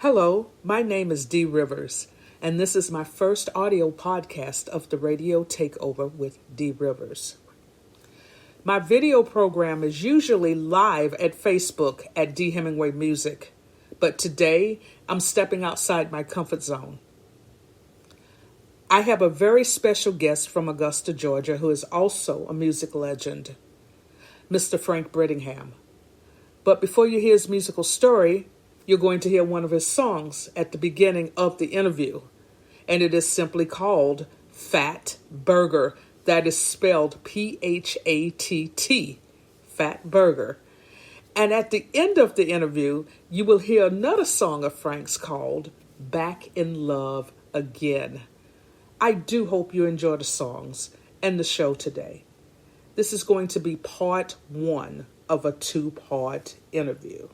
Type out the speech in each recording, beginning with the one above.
Hello, my name is Dee Rivers, and this is my first audio podcast of the Radio Takeover with Dee Rivers. My video program is usually live at Facebook at D. Hemingway Music, but today I'm stepping outside my comfort zone. I have a very special guest from Augusta, Georgia, who is also a music legend, Mr. Frank Brittingham. But before you hear his musical story, you're going to hear one of his songs at the beginning of the interview, and it is simply called Fat Burger. That is spelled P-H-A-T-T, Fat Burger. And at the end of the interview, you will hear another song of Frank's called Back in Love Again. I do hope you enjoy the songs and the show today. This is going to be part one of a two-part interview.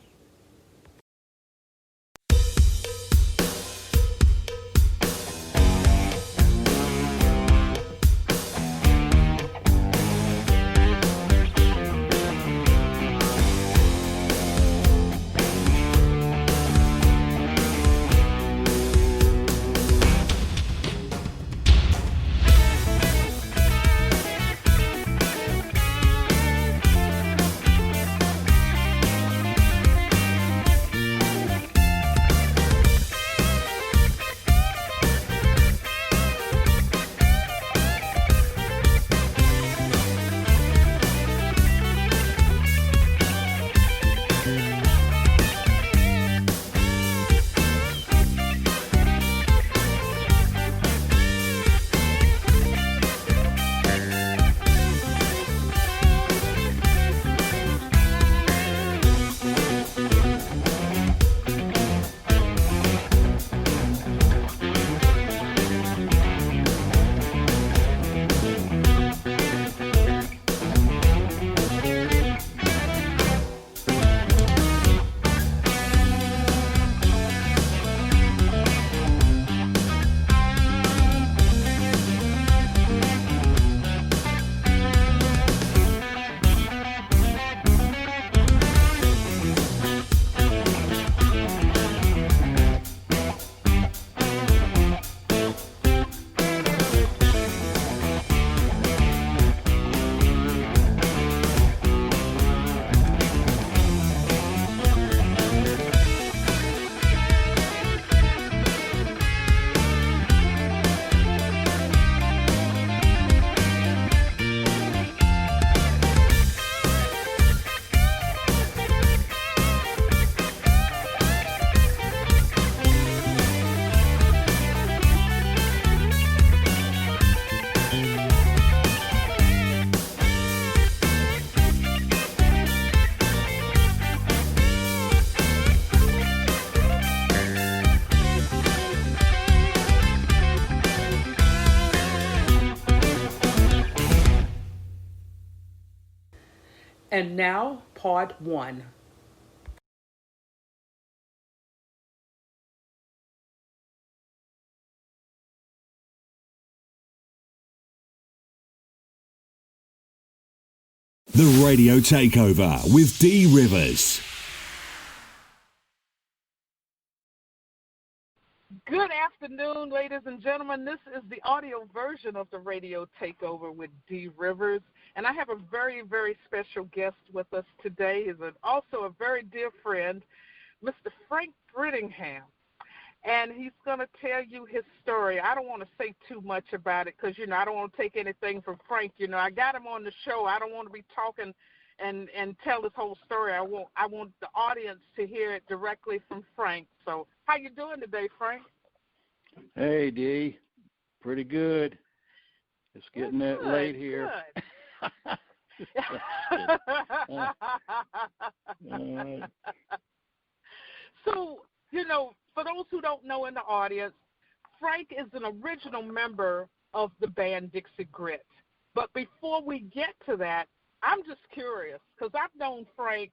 And now, part one. The Radio Takeover with Dee Rivers. Good afternoon, ladies and gentlemen. This is the audio version of the Radio Takeover with Dee Rivers. And I have a very, very special guest with us today. He's also a very dear friend, Mr. Frank Brittingham. And he's going to tell you his story. I don't want to say too much about it because, I don't want to take anything from Frank. I got him on the show. I don't want to be talking and tell his whole story. I want the audience to hear it directly from Frank. So how you doing today, Frank? Hey, Dee. Pretty good. It's getting that late here. So, for those who don't know in the audience, Frank is an original member of the band Dixie Grit. But before we get to that, I'm just curious because I've known Frank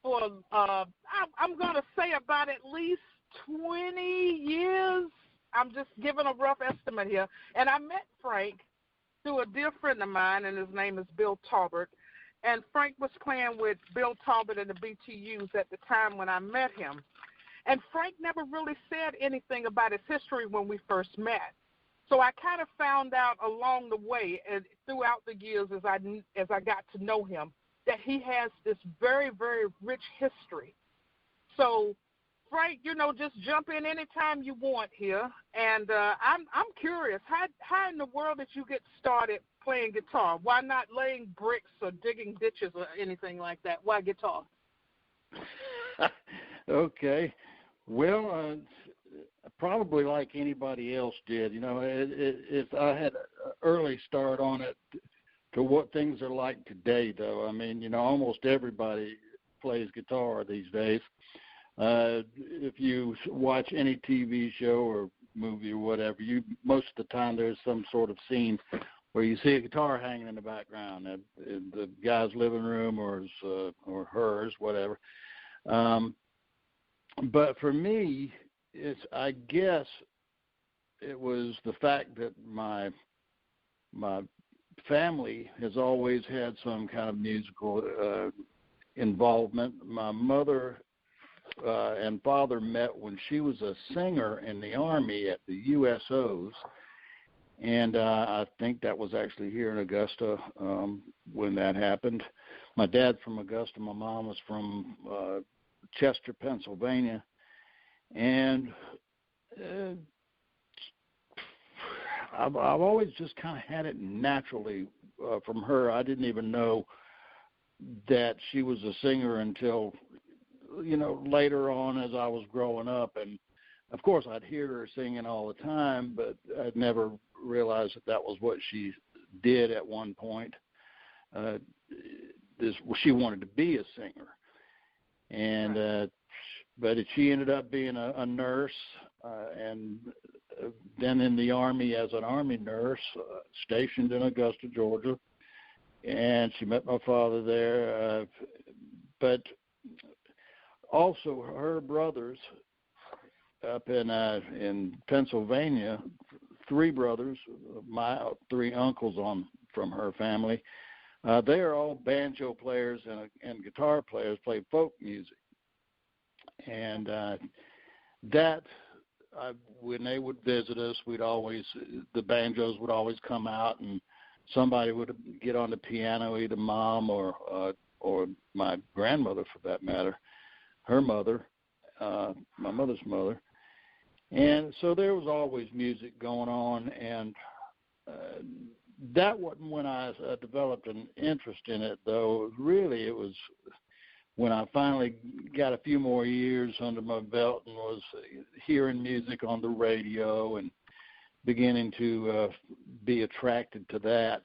for, I'm going to say about at least 20 years. I'm just giving a rough estimate here. And I met Frank through a dear friend of mine, and his name is Bill Talbert. And Frank was playing with Bill Talbot and the BTUs at the time when I met him. And Frank never really said anything about his history when we first met. So I kind of found out along the way and throughout the years as I got to know him that he has this very, very rich history. So, Frank, just jump in anytime you want here. And I'm curious, how in the world did you get started playing guitar? Why not laying bricks or digging ditches or anything like that? Why guitar? Okay. Well, probably like anybody else did. I had an early start on it to what things are like today, though. I mean, almost everybody plays guitar these days. If you watch any TV show or movie or whatever, most of the time there's some sort of scene where you see a guitar hanging in the background in the guy's living room or hers, whatever. But for me, I guess it was the fact that my family has always had some kind of musical involvement. My mother and father met when she was a singer in the Army at the USOs, and I think that was actually here in Augusta when that happened. My dad's from Augusta. My mom was from Chester, Pennsylvania, and I've always just kind of had it naturally from her. I didn't even know that she was a singer until later on as I was growing up. And of course I'd hear her singing all the time, but I'd never realized that was what she did at one point. She wanted to be a singer. And but she ended up being a nurse, and then in the Army as an Army nurse, stationed in Augusta, Georgia. And she met my father there. But also her brothers up in Pennsylvania, three brothers, my three uncles from her family, they are all banjo players and guitar players, play folk music. And when they would visit us, the banjos would always come out, and somebody would get on the piano, either mom or my grandmother, for that matter, her mother, my mother's mother. And so there was always music going on, and that wasn't when I developed an interest in it, though. Really, it was when I finally got a few more years under my belt and was hearing music on the radio and beginning to be attracted to that,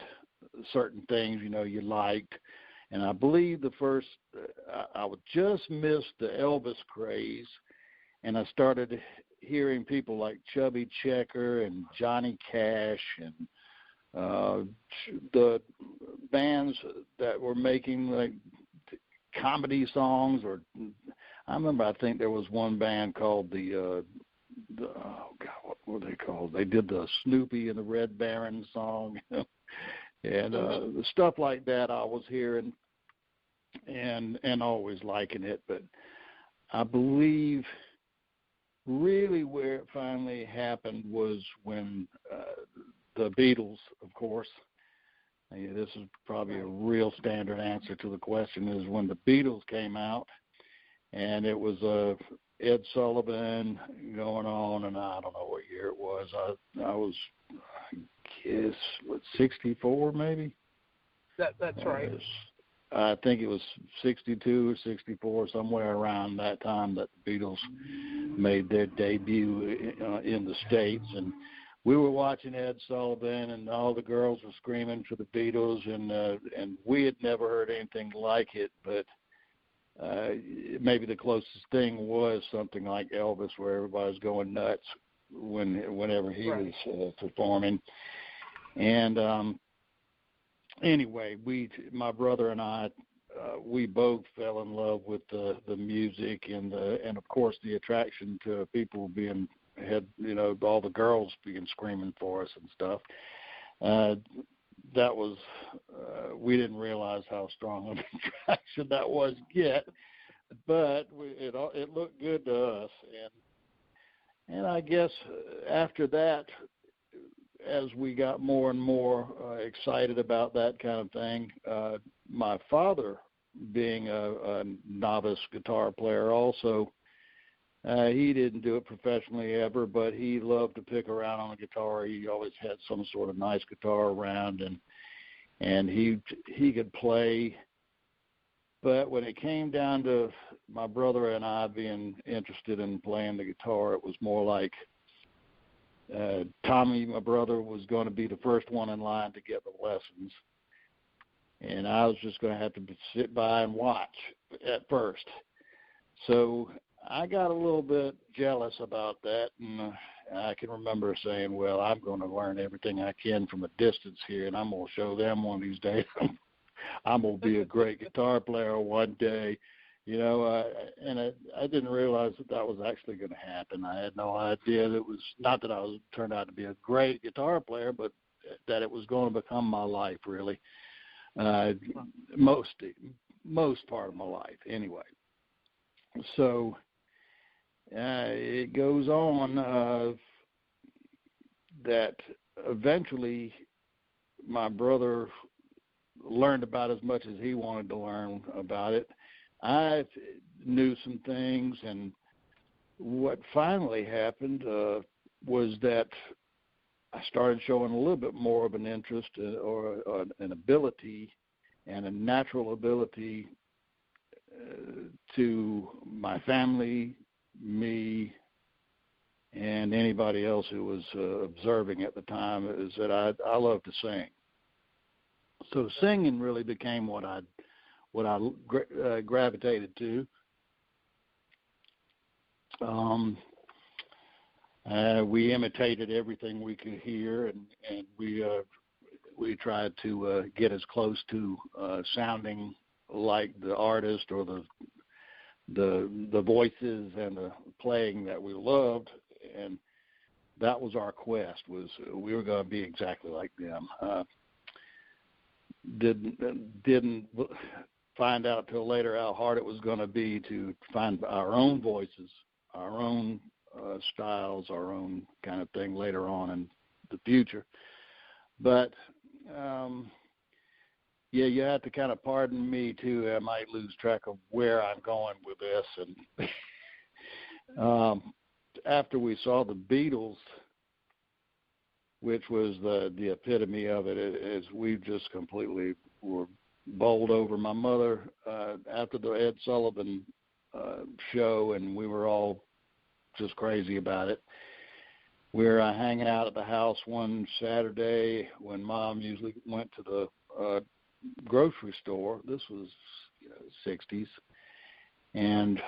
certain things, you liked. And I believe the first, I would just miss the Elvis craze, and I started hearing people like Chubby Checker and Johnny Cash and the bands that were making like comedy songs, or I think there was one band called oh God, what were they called? They did the Snoopy and the Red Baron song, and stuff like that I was hearing and always liking it. But I believe really where it finally happened was when the Beatles, of course. This is probably a real standard answer to the question, is when the Beatles came out, and it was Ed Sullivan going on, and I don't know what year it was. I was, I guess, 64 maybe? That's right. I think it was 62 or 64, somewhere around that time that the Beatles made their debut in the States. And we were watching Ed Sullivan, and all the girls were screaming for the Beatles, and we had never heard anything like it. But maybe the closest thing was something like Elvis, where everybody was going nuts whenever he was performing. And anyway, my brother and I, we both fell in love with the music and of course the attraction to people all the girls being screaming for us and stuff. That was we didn't realize how strong of an attraction that was yet. but it looked good to us, and I guess after that, as we got more and more excited about that kind of thing, my father, being a novice guitar player also, he didn't do it professionally ever, but he loved to pick around on a guitar. He always had some sort of nice guitar around, and he could play. But when it came down to my brother and I being interested in playing the guitar, it was more like Tommy, my brother, was going to be the first one in line to get the lessons, and I was just going to have to sit by and watch at first. So I got a little bit jealous about that, and I can remember saying, well, I'm going to learn everything I can from a distance here, and I'm going to show them one of these days. I'm going to be a great guitar player one day. You know, I didn't realize that was actually going to happen. I had no idea that it was, not that I turned out to be a great guitar player, but that it was going to become my life, really. Most part of my life, anyway. So it goes on that eventually my brother learned about as much as he wanted to learn about it. I knew some things, and what finally happened was that I started showing a little bit more of an interest or an ability and a natural ability to my family, me, and anybody else who was observing at the time, is that I love to sing. So singing really became what I gravitated to. We imitated everything we could hear, and we tried to get as close to sounding like the artist or the voices and the playing that we loved, and that was our quest. Was we were going to be exactly like them. Didn't find out till later how hard it was going to be to find our own voices, our own styles, our own kind of thing later on in the future. But yeah, you have to kind of pardon me too. I might lose track of where I'm going with this. And after we saw the Beatles, which was the epitome of it, is we just completely were bowled over. My mother, after the Ed Sullivan show, and we were all just crazy about it. We were hanging out at the house one Saturday when Mom usually went to the grocery store. This was 60s. And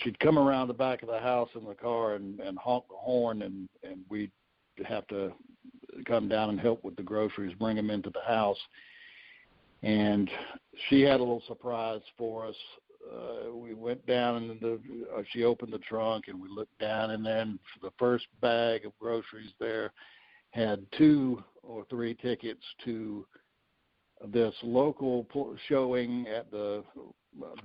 she'd come around the back of the house in the car and honk the horn, and we'd have to come down and help with the groceries, bring them into the house. And she had a little surprise for us. We went down and she opened the trunk, and we looked down, and then the first bag of groceries there had 2 or 3 tickets to this local showing at the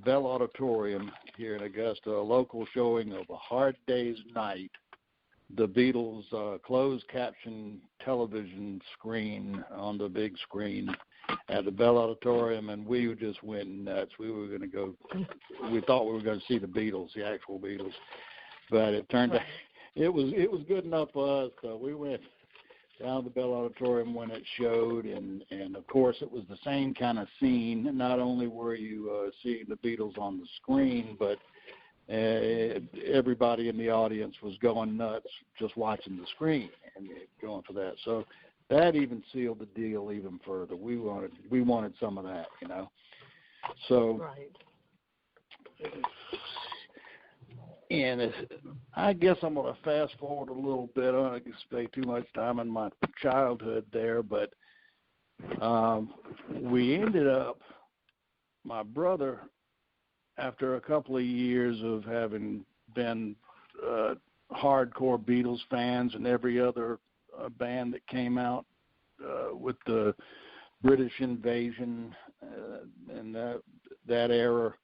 Bell Auditorium here in Augusta, a local showing of A Hard Day's Night, the Beatles' closed caption television screen on the big screen at the Bell Auditorium, and we just went nuts. We were going to go. We thought we were going to see the Beatles, the actual Beatles, but it turned out it was good enough for us. So we went down to the Bell Auditorium when it showed, and of course it was the same kind of scene. Not only were you seeing the Beatles on the screen, but everybody in the audience was going nuts just watching the screen and going for that. So that even sealed the deal even further. We wanted some of that, you know. So, right. And I guess I'm going to fast forward a little bit. I don't want to spend too much time in my childhood there, but we ended up, my brother, after a couple of years of having been hardcore Beatles fans and every other band that came out with the British invasion and that era,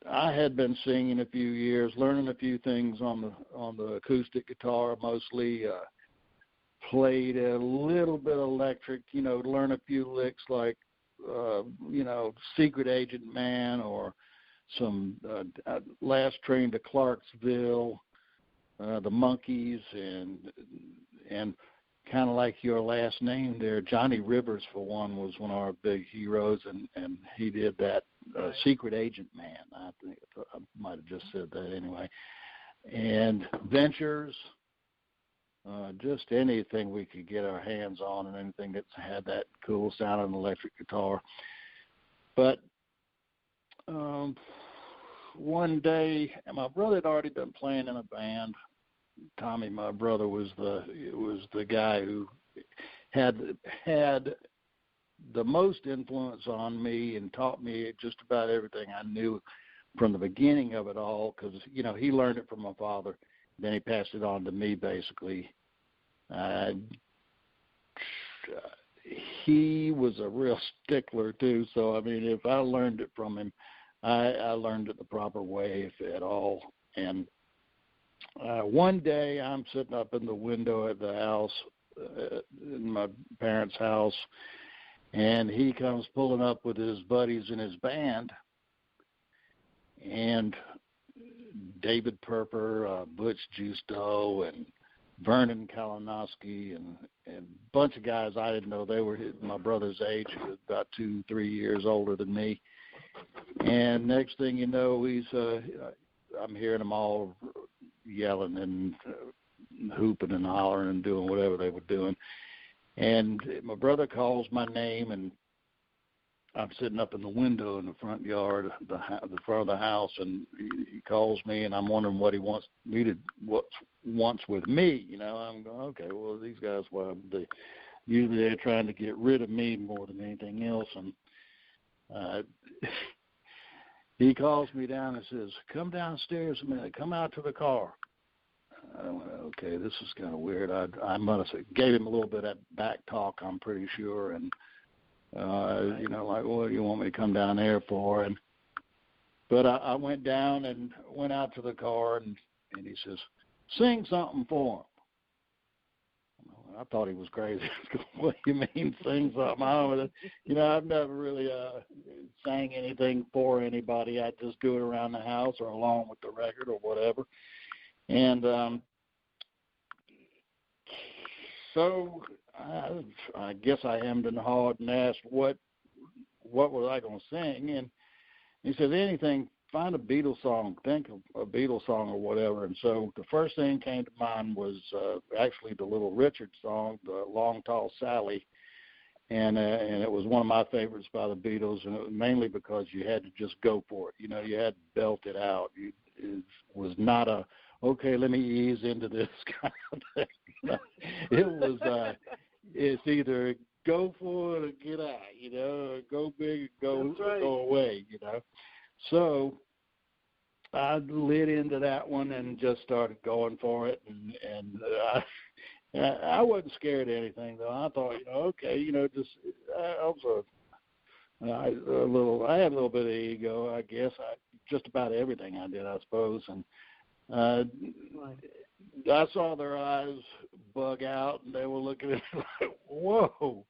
I had been singing a few years, learning a few things on the acoustic guitar mostly. Played a little bit electric, learn a few licks like, Secret Agent Man or some Last Train to Clarksville, the Monkees, and kind of like your last name there, Johnny Rivers, for one, was one of our big heroes, and he did that Secret Agent Man. I think I might have just said that anyway. And Ventures, just anything we could get our hands on and anything that's had that cool sound of an electric guitar. But one day, my brother had already been playing in a band. Tommy, my brother, was the guy who had the most influence on me and taught me just about everything I knew from the beginning of it all, because he learned it from my father. Then he passed it on to me, basically. He was a real stickler too, so if I learned it from him, I learned it the proper way, if at all. And one day I'm sitting up in the window at the house, in my parents' house, and he comes pulling up with his buddies in his band, and David Perper, Butch Justo, and Vernon Kalinowski, and a bunch of guys I didn't know. They were my brother's age, about 2-3 years older than me. And next thing you know, I'm hearing them all yelling and hooping and hollering and doing whatever they were doing. And my brother calls my name, and I'm sitting up in the window in the front yard, the front of the house, and he calls me, and I'm wondering what he wants with me. I'm going, okay, well, these guys, usually they're trying to get rid of me more than anything else. And he calls me down and says, "Come downstairs a minute. Come out to the car." I went, okay, this is kind of weird. I must have gave him a little bit of back talk, I'm pretty sure, and like, what do you want me to come down there for? But I went down and went out to the car, and he says, "Sing something for him." I thought he was crazy. What do you mean, sing something? I've never really sang anything for anybody. I just do it around the house or along with the record or whatever. And so I guess I hemmed and hawed and asked what was I going to sing, and he said, anything, find a Beatles song, think of a Beatles song or whatever. And so the first thing that came to mind was actually the Little Richard song, the Long Tall Sally, and it was one of my favorites by the Beatles, and it was mainly because you had to just go for it. You had to belt it out. It was not a, okay, let me ease into this kind of thing. It was, it's either go for it or get out, or go big or go away, So I lit into that one and just started going for it, and I wasn't scared of anything, though. I thought, okay, just I had a little bit of ego, I guess. Just about everything I did, I suppose, and I saw their eyes bug out, and they were looking at me like, whoa.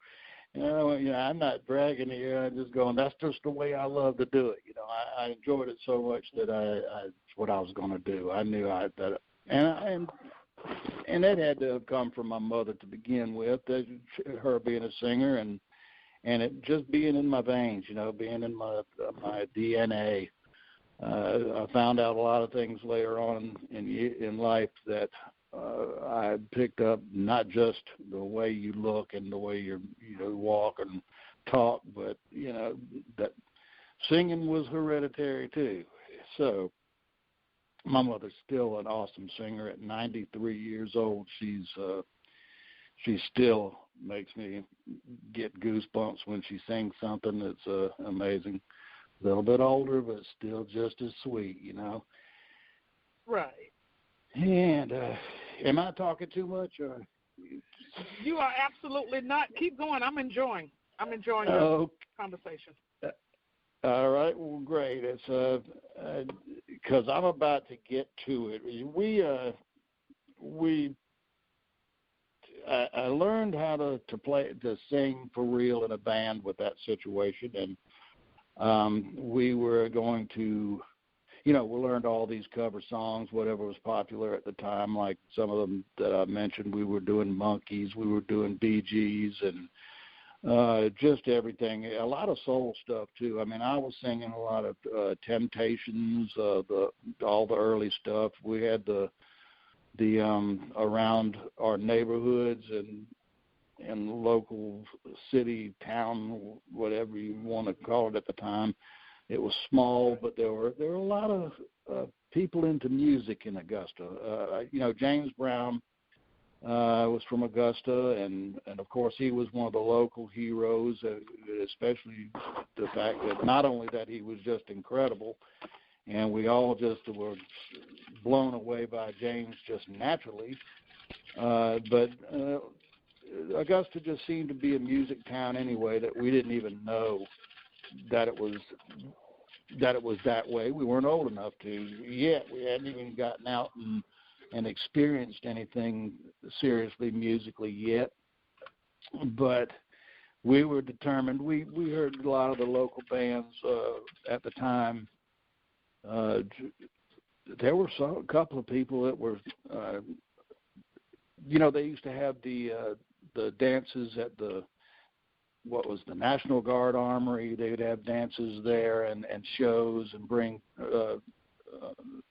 I'm not bragging here. I'm just going, that's just the way I love to do it. I enjoyed it so much that it's what I was going to do. I knew that, and that had to have come from my mother to begin with, her being a singer, and it just being in my veins, being in my DNA. I found out a lot of things later on in life that I picked up, not just the way you look and the way you walk and talk, but that singing was hereditary too. So my mother's still an awesome singer. At 93 years old, she still makes me get goosebumps when she sings something that's amazing. A little bit older, but still just as sweet, Right. And am I talking too much? Or? You are absolutely not. Keep going. I'm enjoying your conversation. All right, well, great. It's because I'm about to get to it. I learned how to sing for real in a band with that situation, and we were going to, we learned all these cover songs, whatever was popular at the time, like some of them that I mentioned. We were doing Monkees, we were doing Bee Gees, and just everything. A lot of soul stuff too. I mean, I was singing a lot of Temptations, all the early stuff. We had the around our neighborhoods and local city, town, whatever you want to call it at the time. It was small, but there were a lot of people into music in Augusta. James Brown was from Augusta, and of course he was one of the local heroes, especially the fact that not only that he was just incredible, and we all just were blown away by James just naturally, but Augusta just seemed to be a music town anyway, that we didn't even know that it was that way. We weren't old enough to yet. We hadn't even gotten out and experienced anything seriously musically yet. But we were determined. We heard a lot of the local bands at the time. There were a couple of people that were, they used to have the dances at the National Guard Armory. They would have dances there and shows and bring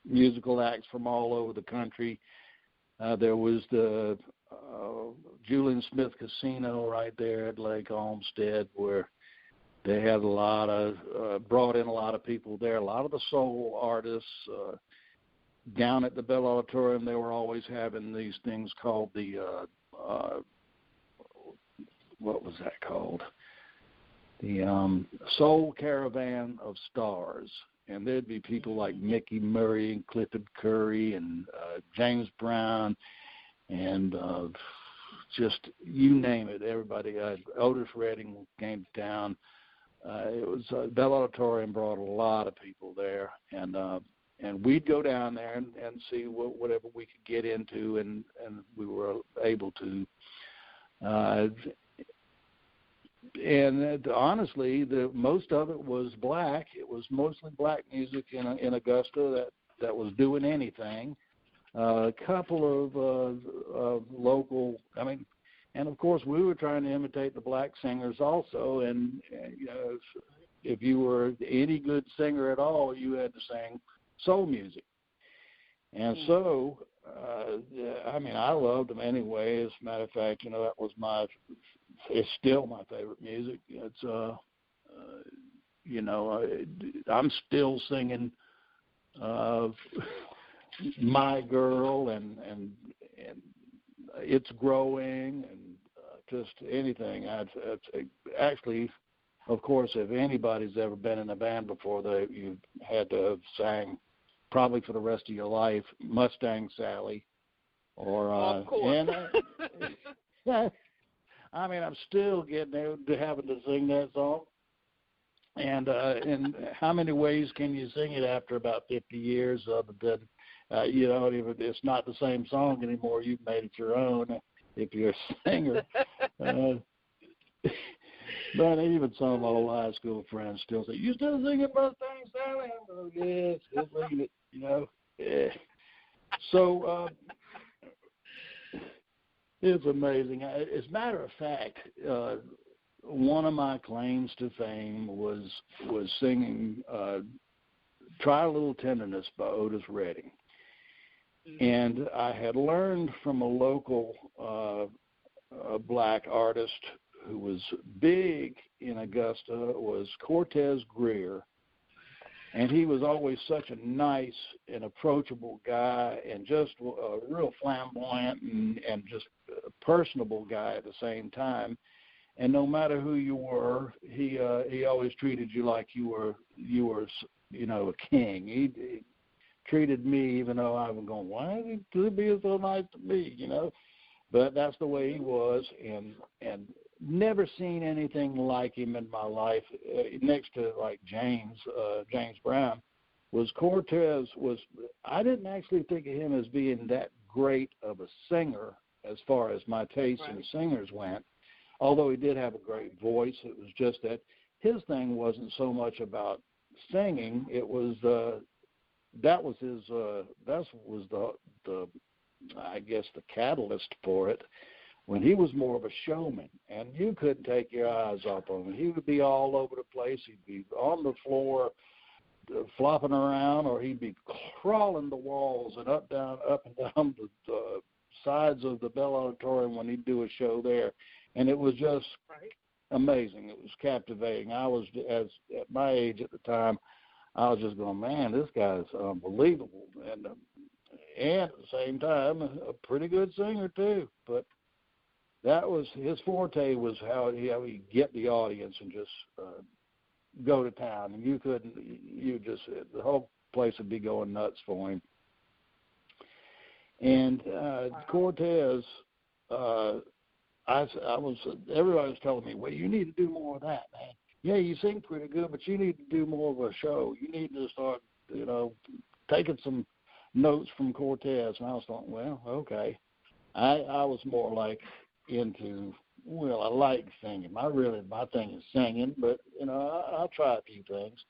musical acts from all over the country. There was the Julian Smith Casino right there at Lake Olmsted, where they had a lot of brought in a lot of people there. A lot of the soul artists down at the Bell Auditorium. They were always having these things called the what was that called? The Soul Caravan of Stars. And there'd be people like Mickey Murray and Clifford Curry and James Brown and just you name it, everybody. Otis Redding came to town. It was Bell Auditorium brought a lot of people there, and we'd go down there and see whatever we could get into, and we were able to. And honestly, most of it was black. It was mostly black music in Augusta that was doing anything. A couple of local, and of course we were trying to imitate the black singers also. And if you were any good singer at all, you had to sing soul music. And so, I loved them anyway. As a matter of fact, that was it's still my favorite music. It's, I'm still singing My Girl and It's Growing and just anything. Actually, of course, if anybody's ever been in a band before, you had to have sang probably for the rest of your life Mustang Sally or of course. I'm still getting there to having to sing that song. And how many ways can you sing it after about 50 years other than, it's not the same song anymore. You've made it your own if you're a singer. But even some of my old high school friends still say, "You still singing Mustang Sally?" I'm like, "Yeah, still singing it," Yeah. So, it's amazing. As a matter of fact, one of my claims to fame was singing "Try a Little Tenderness" by Otis Redding. And I had learned from a local black artist who was big in Augusta, was Cortez Greer. And he was always such a nice and approachable guy and just a real flamboyant and just a personable guy at the same time. And no matter who you were, he always treated you like you were a king. He treated me, even though I was going, why is he being so nice to me, But that's the way he was. And never seen anything like him in my life, next to like James Brown. Was Cortez I didn't actually think of him as being that great of a singer as far as my taste in singers went, although he did have a great voice. It was just that his thing wasn't so much about singing. It was that was the I guess the catalyst for it, when he was more of a showman, and you couldn't take your eyes off of him. He would be all over the place. He'd be on the floor flopping around, or he'd be crawling the walls and up and down the sides of the Bell Auditorium when he'd do a show there. And it was just amazing. It was captivating. I was, at my age at the time, I was just going, man, this guy's unbelievable. And at the same time, a pretty good singer too. But that was his forte, was how he'd get the audience and just go to town. And the whole place would be going nuts for him. And Cortez, everybody was telling me, well, you need to do more of that, man. Yeah, you sing pretty good, but you need to do more of a show. You need to start, taking some notes from Cortez. And I was thinking, well, okay. I was more like into, I like singing. My thing is singing, but, I'll try a few things.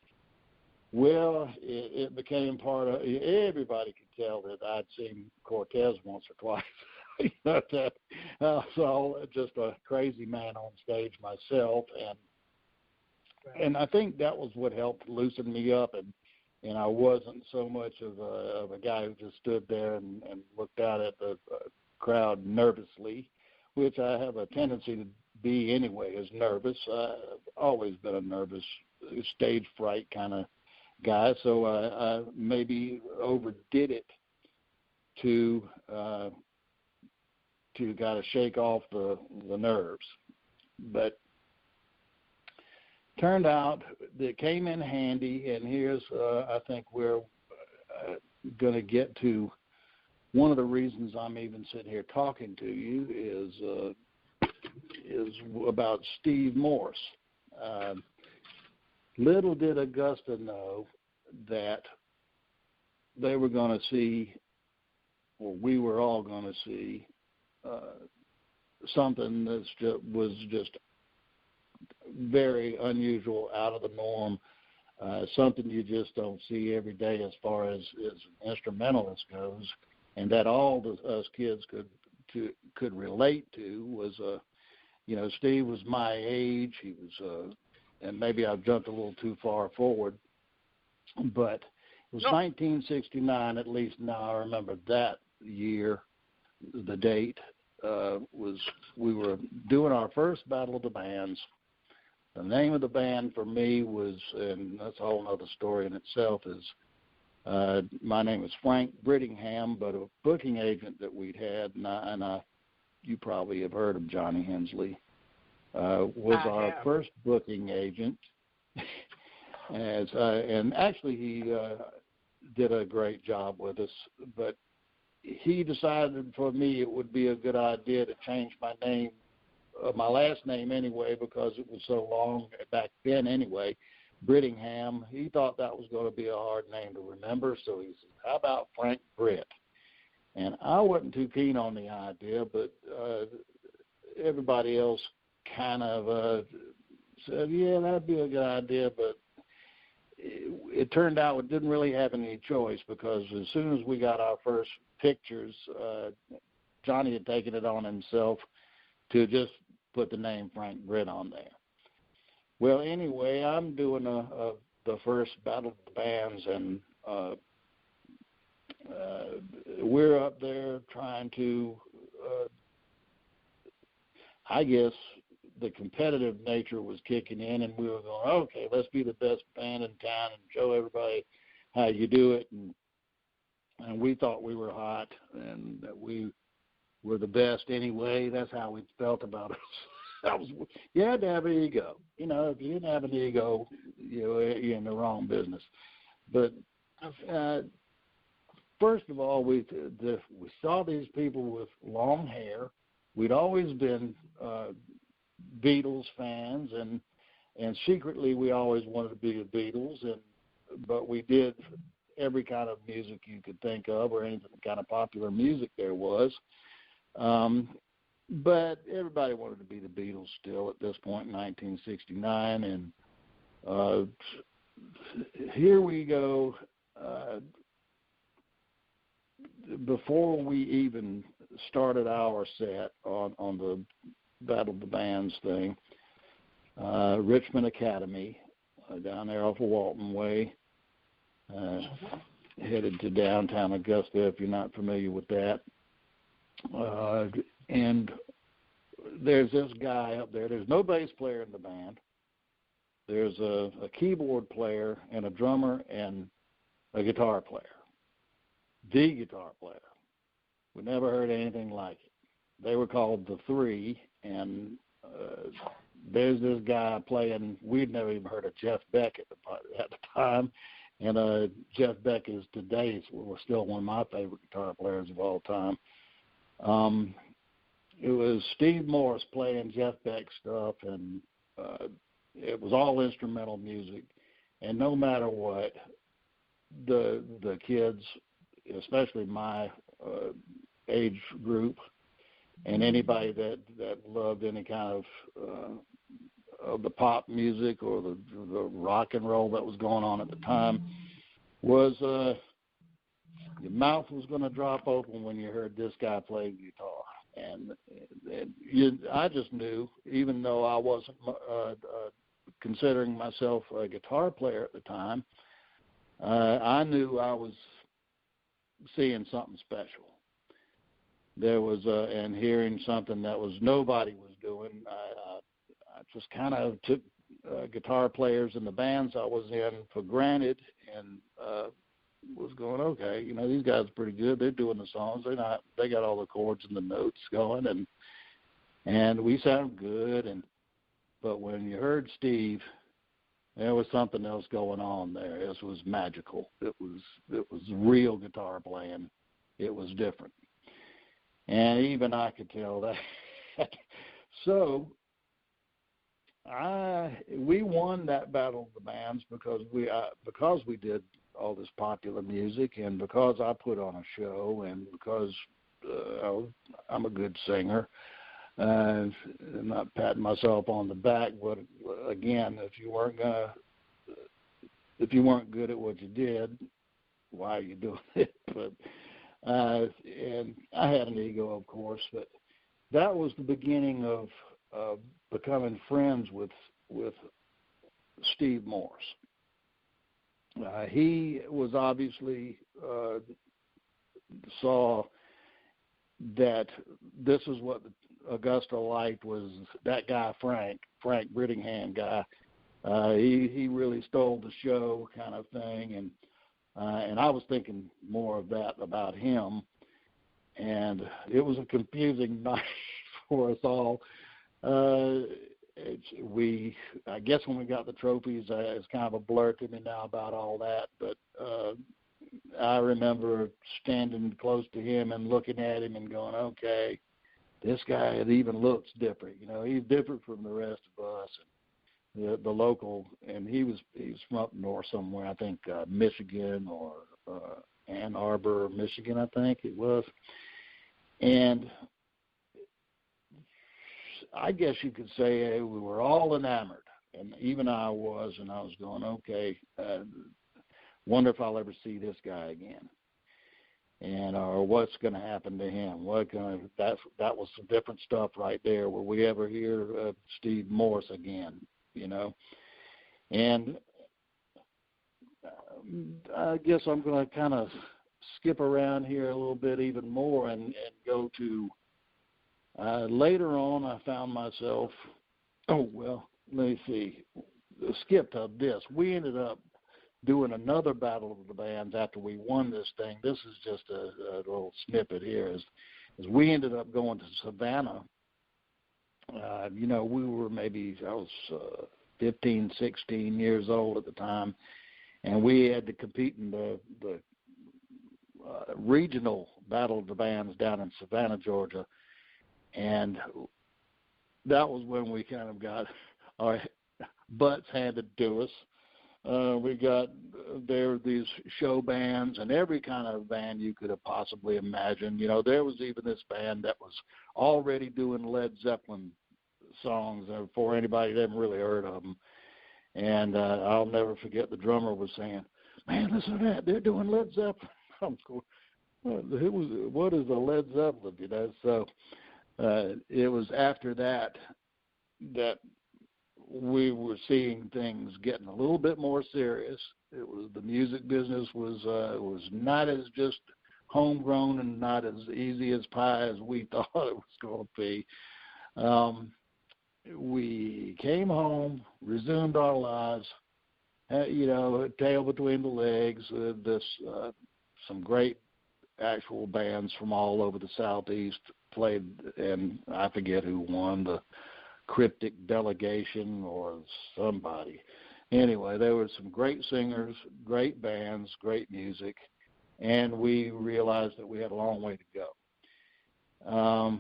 Well, it became part of, everybody could tell that I'd seen Cortez once or twice. That I was just a crazy man on stage myself, and I think that was what helped loosen me up, and I wasn't so much of a guy who just stood there and looked out at the crowd nervously, which I have a tendency to be anyway, is nervous. I've always been a nervous, stage fright kind of guy, so I maybe overdid it to kind of shake off the nerves. But turned out that came in handy, and here's, I think we're going to get to one of the reasons I'm even sitting here talking to you is about Steve Morse. Little did Augusta know that they were going to see, or we were all going to see, something that was just very unusual, out of the norm, something you just don't see every day as far as an instrumentalist goes, and that all us kids could relate to was, Steve was my age. He was, and maybe I've jumped a little too far forward, but it was 1969, at least now I remember that year, the date, we were doing our first Battle of the Bands. The name of the band for me was, and that's a whole other story in itself, is my name is Frank Brittingham, but a booking agent that we'd had, and you probably have heard of Johnny Hensley, was our first booking agent. And actually he did a great job with us, but he decided for me it would be a good idea to change my name, my last name anyway, because it was so long back then anyway, Brittingham. He thought that was going to be a hard name to remember, so he said, how about Frank Britt? And I wasn't too keen on the idea, but everybody else kind of said, yeah, that'd be a good idea, but it turned out we didn't really have any choice, because as soon as we got our first pictures, Johnny had taken it on himself to just put the name Frank Britt on there. Well, anyway, I'm doing the first Battle of the Bands, and we're up there trying to, I guess the competitive nature was kicking in, and we were going, okay, let's be the best band in town and show everybody how you do it. And we thought we were hot and that we were the best anyway. That's how we felt about us. You had to have an ego. If you didn't have an ego, you're in the wrong business. But first of all, we saw these people with long hair. We'd always been Beatles fans, and secretly we always wanted to be the Beatles, but we did every kind of music you could think of, or any kind of popular music there was. But everybody wanted to be the Beatles still at this point in 1969, and here we go. Before we even started our set on the Battle of the Bands thing, Richmond Academy, down there off of Walton Way, headed to downtown Augusta, if you're not familiar with that. And there's this guy up there. There's no bass player in the band. There's a keyboard player and a drummer and a guitar player. The guitar player. We never heard anything like it. They were called the Three, and there's this guy playing. We'd never even heard of Jeff Beck at the time, and Jeff Beck is today still one of my favorite guitar players of all time. It was Steve Morse playing Jeff Beck stuff, and it was all instrumental music. And no matter what, the kids, especially my age group, and anybody that loved any kind of the pop music or the rock and roll that was going on at the time, was your mouth was going to drop open when you heard this guy play guitar. And I just knew, even though I wasn't considering myself a guitar player at the time, I knew I was seeing something special. There was and hearing something that was nobody was doing. I just kind of took guitar players in the bands I was in for granted, and was going, okay, these guys are pretty good. They're doing the songs. They got all the chords and the notes going, and we sound good. But when you heard Steve, there was something else going on there. This was magical. It was real guitar playing. It was different. And even I could tell that. So we won that Battle of the Bands because we did all this popular music, and because I put on a show, and because I'm a good singer. I'm not patting myself on the back, but again, if you weren't good at what you did, why are you doing it? But and I had an ego, of course, but that was the beginning of becoming friends with Steve Morse. He was obviously saw that this is what Augusta liked, was that guy Frank Brittingham guy. He really stole the show, kind of thing, and I was thinking more of that about him. And it was a confusing night for us all. I guess when we got the trophies, it's kind of a blur to me now about all that, but I remember standing close to him and looking at him and going, okay, this guy, it even looks different. He's different from the rest of us. And the local, and he was from up north somewhere, I think Michigan or Ann Arbor, Michigan, I think it was. And I guess you could say we were all enamored, and even I was, and I was going, okay, wonder if I'll ever see this guy again, and or what's going to happen to him. That was some different stuff right there. Will we ever hear Steve Morse again? And I guess I'm going to kind of skip around here a little bit even more and go to. Later on, I found myself, let me see, skip to this. We ended up doing another Battle of the Bands after we won this thing. This is just a little snippet here. As we ended up going to Savannah, we were I was 15, 16 years old at the time, and we had to compete in the regional Battle of the Bands down in Savannah, Georgia. And that was when we kind of got our butts handed to us. We got there these show bands and every kind of band you could have possibly imagined. You know, there was even this band that was already doing Led Zeppelin songs before anybody had ever really heard of them. And I'll never forget the drummer was saying, "Man, listen to that! They're doing Led Zeppelin." I'm going, what is a Led Zeppelin? You know, so it was after that we were seeing things getting a little bit more serious. It was the music business was not as just homegrown and not as easy as pie as we thought it was going to be. We came home, resumed our lives, you know, tail between the legs. Some great actual bands from all over the Southeast played, and I forget who won, the Cryptic Delegation or somebody. Anyway, there were some great singers, great bands, great music, and we realized that we had a long way to go.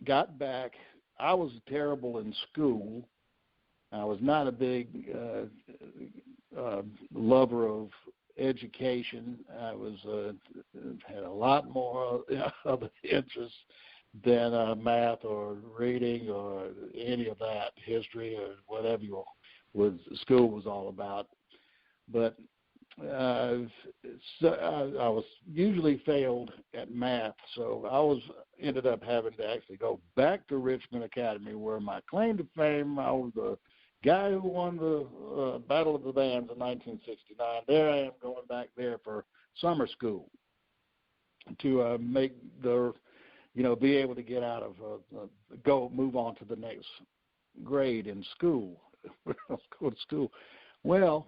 Got back. I was terrible in school. I was not a big lover of education. I was had a lot more other interests than math or reading or any of that, history or whatever school was all about. But I was usually failed at math, so I ended up having to actually go back to Richmond Academy, where my claim to fame, I was the guy who won the Battle of the Bands in 1969. There I am going back there for summer school to make be able to get out of move on to the next grade in school. Go to school. Well,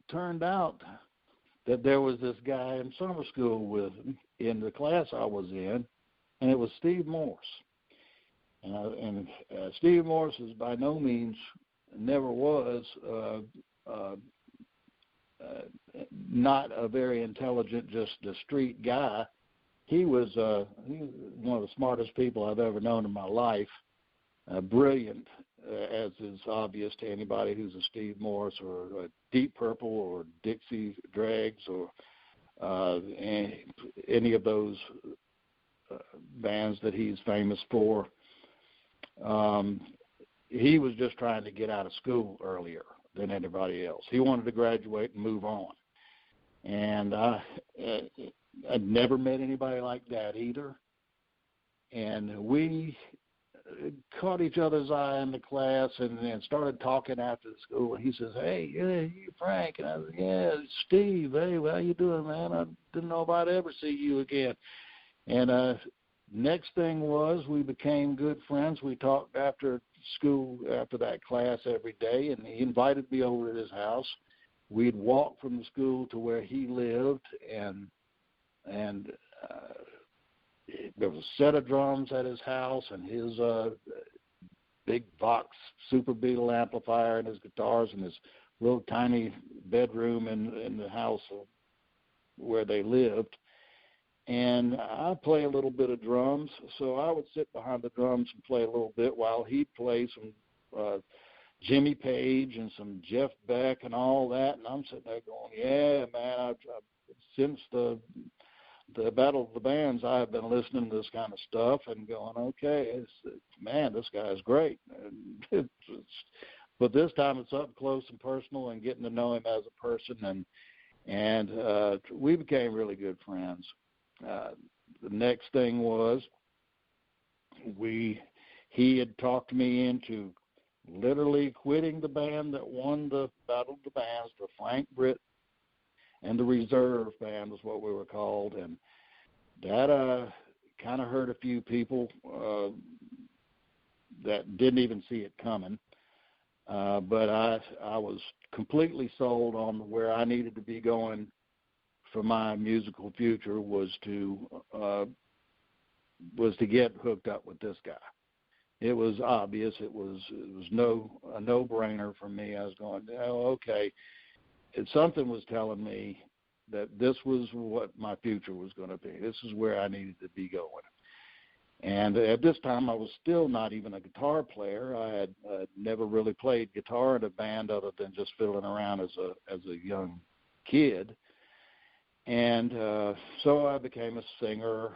turned out that there was this guy in summer school in the class I was in, and it was Steve Morse. And Steve Morse is by no means, never was, not a very intelligent, just a street guy. He was one of the smartest people I've ever known in my life. Brilliant, as is obvious to anybody who's a Steve Morse or a Deep Purple or Dixie Dregs or any of those bands that he's famous for. He was just trying to get out of school earlier than anybody else. He wanted to graduate and move on. And I'd never met anybody like that either. And we caught each other's eye in the class and started talking after the school. And he says, "Hey, you Frank?" And I said, "Yeah, Steve. Hey, how you doing, man? I didn't know if I'd ever see you again." And next thing was we became good friends. We talked after school, after that class every day, and he invited me over to his house. We'd walk from the school to where he lived, and there was a set of drums at his house and his big Vox Super Beetle amplifier and his guitars and his little tiny bedroom in the house where they lived. And I play a little bit of drums, so I would sit behind the drums and play a little bit while he'd play some Jimmy Page and some Jeff Beck and all that. And I'm sitting there going, "Yeah, man, I've since the Battle of the Bands, I've been listening to this kind of stuff and going, okay, man, this guy's great." But this time it's up close and personal and getting to know him as a person, and we became really good friends. The next thing was he had talked me into literally quitting the band that won the Battle of the Bands, the Frank Britt and the Reserve Band was what we were called, and that kind of hurt a few people that didn't even see it coming. But I was completely sold on where I needed to be going for my musical future was to get hooked up with this guy. It was obvious. It was a no-brainer for me. I was going, oh, okay. Something was telling me that this was what my future was going to be. This is where I needed to be going. And at this time, I was still not even a guitar player. I had never really played guitar in a band other than just fiddling around as a young kid. And so I became a singer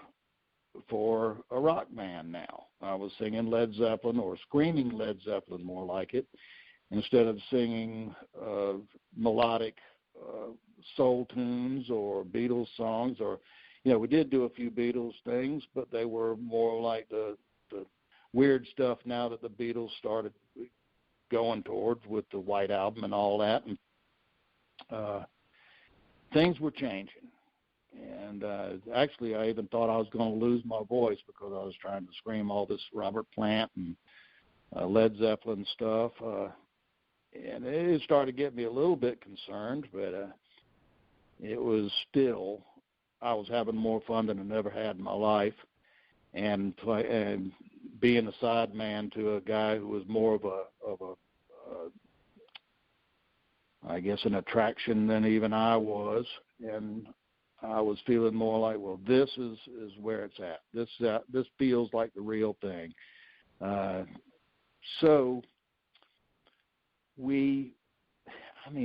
for a rock band now. I was singing Led Zeppelin, or screaming Led Zeppelin more like it, instead of singing melodic soul tunes or Beatles songs, or we did do a few Beatles things, but they were more like the weird stuff now that the Beatles started going towards with the White Album and all that. And things were changing. And actually, I even thought I was going to lose my voice because I was trying to scream all this Robert Plant and Led Zeppelin stuff. And it started to get me a little bit concerned, but it was still, I was having more fun than I ever had in my life, and being a side man to a guy who was more of a I guess an attraction than even I was, and I was feeling more like, well, this is where it's at. This feels like the real thing. So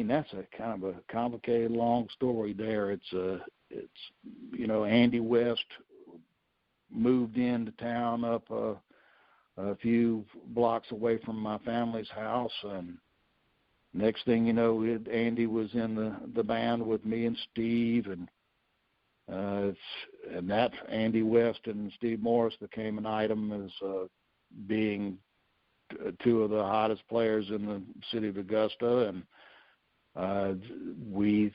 that's a kind of a complicated, long story there. It's Andy West moved into town up a few blocks away from my family's house, and next thing you know, Andy was in the band with me and Steve, and that Andy West and Steve Morris became an item as being two of the hottest players in the city of Augusta, and we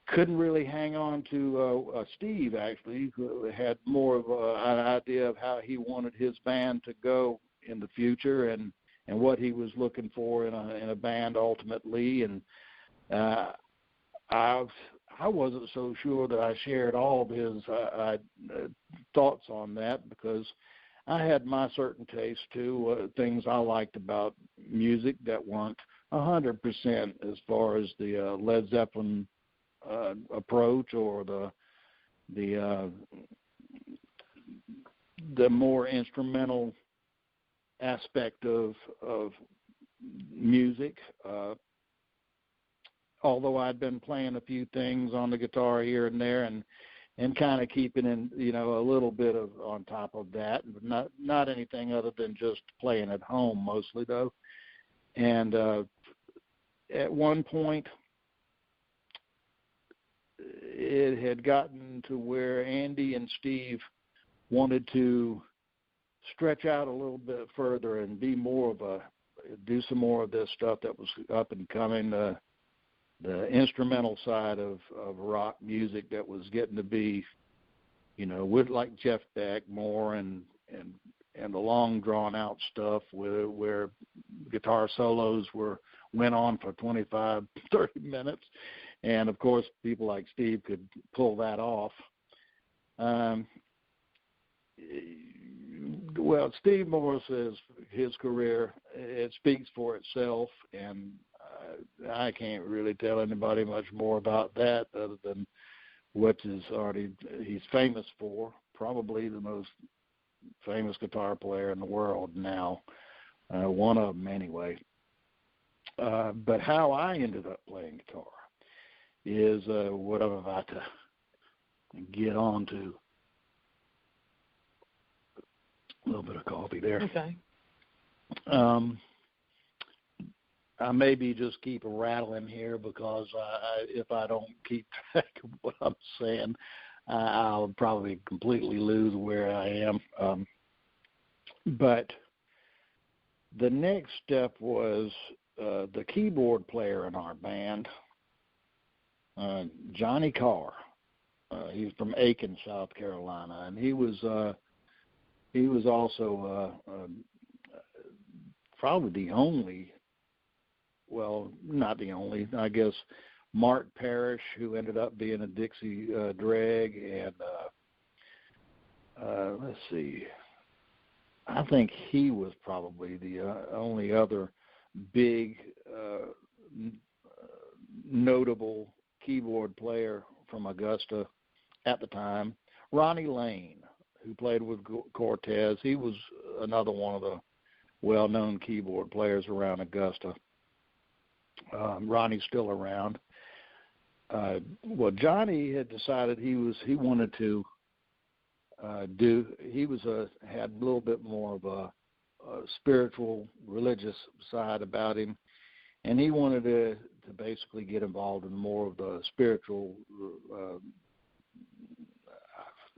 couldn't really hang on to Steve, actually, who had more of an idea of how he wanted his band to go in the future, and what he was looking for in a band ultimately. And I wasn't so sure that I shared all of his thoughts on that, because I had my certain taste too, things I liked about music that weren't 100% as far as the Led Zeppelin approach, or the more instrumental aspect of music. Although I'd been playing a few things on the guitar here and there, and kind of keeping in, a little bit of on top of that, but not anything other than just playing at home mostly though. And at one point, it had gotten to where Andy and Steve wanted to stretch out a little bit further and do some more of this stuff that was up and coming, the instrumental side of rock music that was getting to be, with like Jeff Beck more, and the long drawn out stuff where guitar solos went on for 25, 30 minutes. And of course, people like Steve could pull that off. Well, Steve Morris, his career, it speaks for itself, and I can't really tell anybody much more about that other than what he's famous for. Probably the most famous guitar player in the world now, one of them anyway. But how I ended up playing guitar is what I'm about to get on to. A little bit of coffee there. Okay. I maybe just keep rattling here, because if I don't keep track of what I'm saying, I'll probably completely lose where I am. But the next step was the keyboard player in our band, Johnny Carr. He's from Aiken, South Carolina, and he was also probably the only, well, not the only, I guess, Mark Parrish, who ended up being a Dixie Dreg, and let's see, I think he was probably the only other big notable keyboard player from Augusta at the time. Ronnie Lane, who played with Cortez. He was another one of the well-known keyboard players around Augusta. Ronnie's still around. Well, Johnny had decided he wanted to had a little bit more of a spiritual, religious side about him, and he wanted to basically get involved in more of the spiritual, I